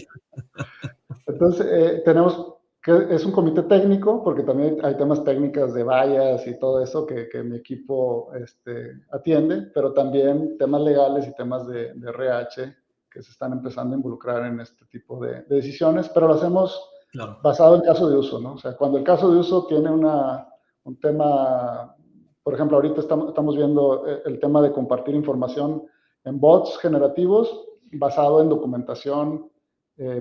Entonces, tenemos que es un comité técnico, porque también hay temas técnicas de vallas y todo eso que mi equipo atiende, pero también temas legales y temas de RH que se están empezando a involucrar en este tipo de decisiones, pero lo hacemos Claro. basado en caso de uso, ¿no? O sea, cuando el caso de uso tiene un tema, por ejemplo, ahorita estamos viendo el tema de compartir información en bots generativos basado en documentación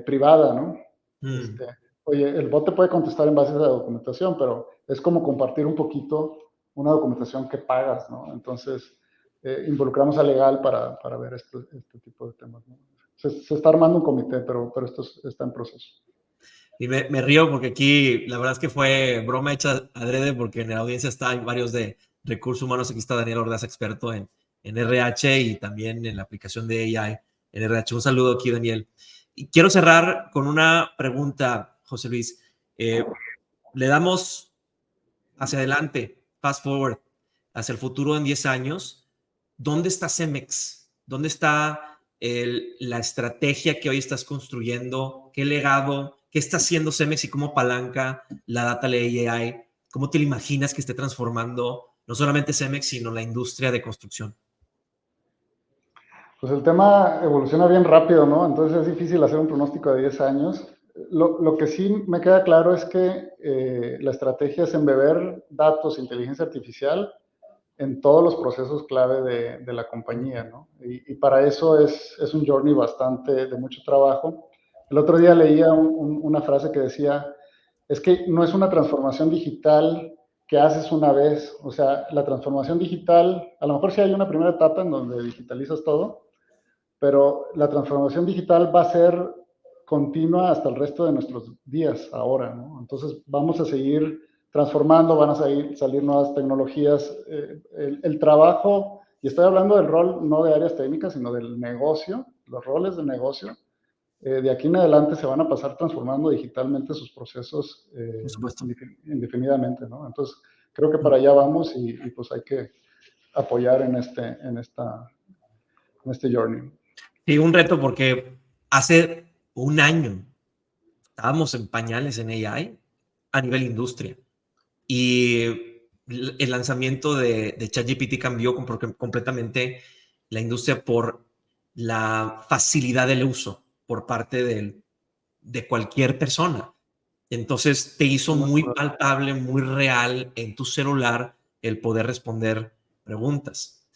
privada, ¿no? Mm. Este, Oye, el bot te puede contestar en base a la documentación, pero es como compartir un poquito una documentación que pagas, ¿no? Entonces, involucramos a legal para ver este tipo de temas, ¿no? Se está armando un comité, pero esto está en proceso. Y me río porque aquí la verdad es que fue broma hecha adrede porque en la audiencia están varios de recursos humanos. Aquí está Daniel Ordaz, experto en RH y también en la aplicación de AI en RH. Un saludo aquí, Daniel. Y quiero cerrar con una pregunta, José Luis. Le damos hacia adelante, fast forward, hacia el futuro en 10 años. ¿Dónde está Cemex? ¿Dónde está la estrategia que hoy estás construyendo? ¿Qué legado? ¿Qué está haciendo Cemex y cómo palanca la data ley AI ¿Cómo te lo imaginas que esté transformando no solamente Cemex, sino la industria de construcción? Pues el tema evoluciona bien rápido, ¿no? Entonces es difícil hacer un pronóstico de 10 años. Lo que sí me queda claro es que la estrategia es embeber datos, inteligencia artificial en todos los procesos clave de la compañía, ¿no? Y para eso es un journey bastante de mucho trabajo. El otro día leía una frase que decía, es que no es una transformación digital que haces una vez, o sea, la transformación digital, a lo mejor sí hay una primera etapa en donde digitalizas todo, pero la transformación digital va a ser continua hasta el resto de nuestros días ahora, ¿no? Entonces vamos a seguir transformando, van a salir nuevas tecnologías. El trabajo, y estoy hablando del rol no de áreas técnicas, sino del negocio, los roles de negocio, de aquí en adelante se van a pasar transformando digitalmente sus procesos Por supuesto. indefinidamente, ¿no? Entonces creo que para allá vamos y pues hay que apoyar en este journey. Sí, un reto porque hace un año estábamos en pañales en AI a nivel industria y el lanzamiento de ChatGPT cambió completamente la industria por la facilidad del uso por parte de cualquier persona. Entonces te hizo muy palpable, muy real en tu celular el poder responder preguntas.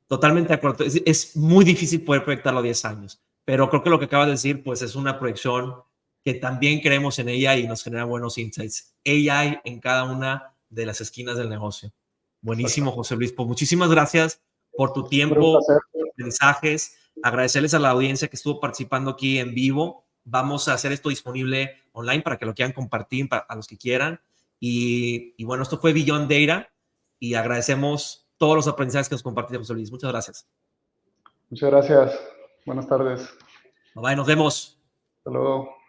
Totalmente de acuerdo. Es muy difícil poder proyectarlo a 10 años, pero creo que lo que acabas de decir, pues es una proyección que también creemos en ella y nos genera buenos insights. AI en cada una de las esquinas del negocio. Buenísimo, José Luis. Pues muchísimas gracias por tu Siempre un tiempo, placer. por tus mensajes. Agradecerles a la audiencia que estuvo participando aquí en vivo. Vamos a hacer esto disponible online para que lo quieran compartir a los que quieran. Y bueno, esto fue Beyond Data y agradecemos todos los aprendizajes que nos compartiste, José Luis. Muchas gracias. Muchas gracias. Buenas tardes. Bye bye, nos vemos. Hasta luego.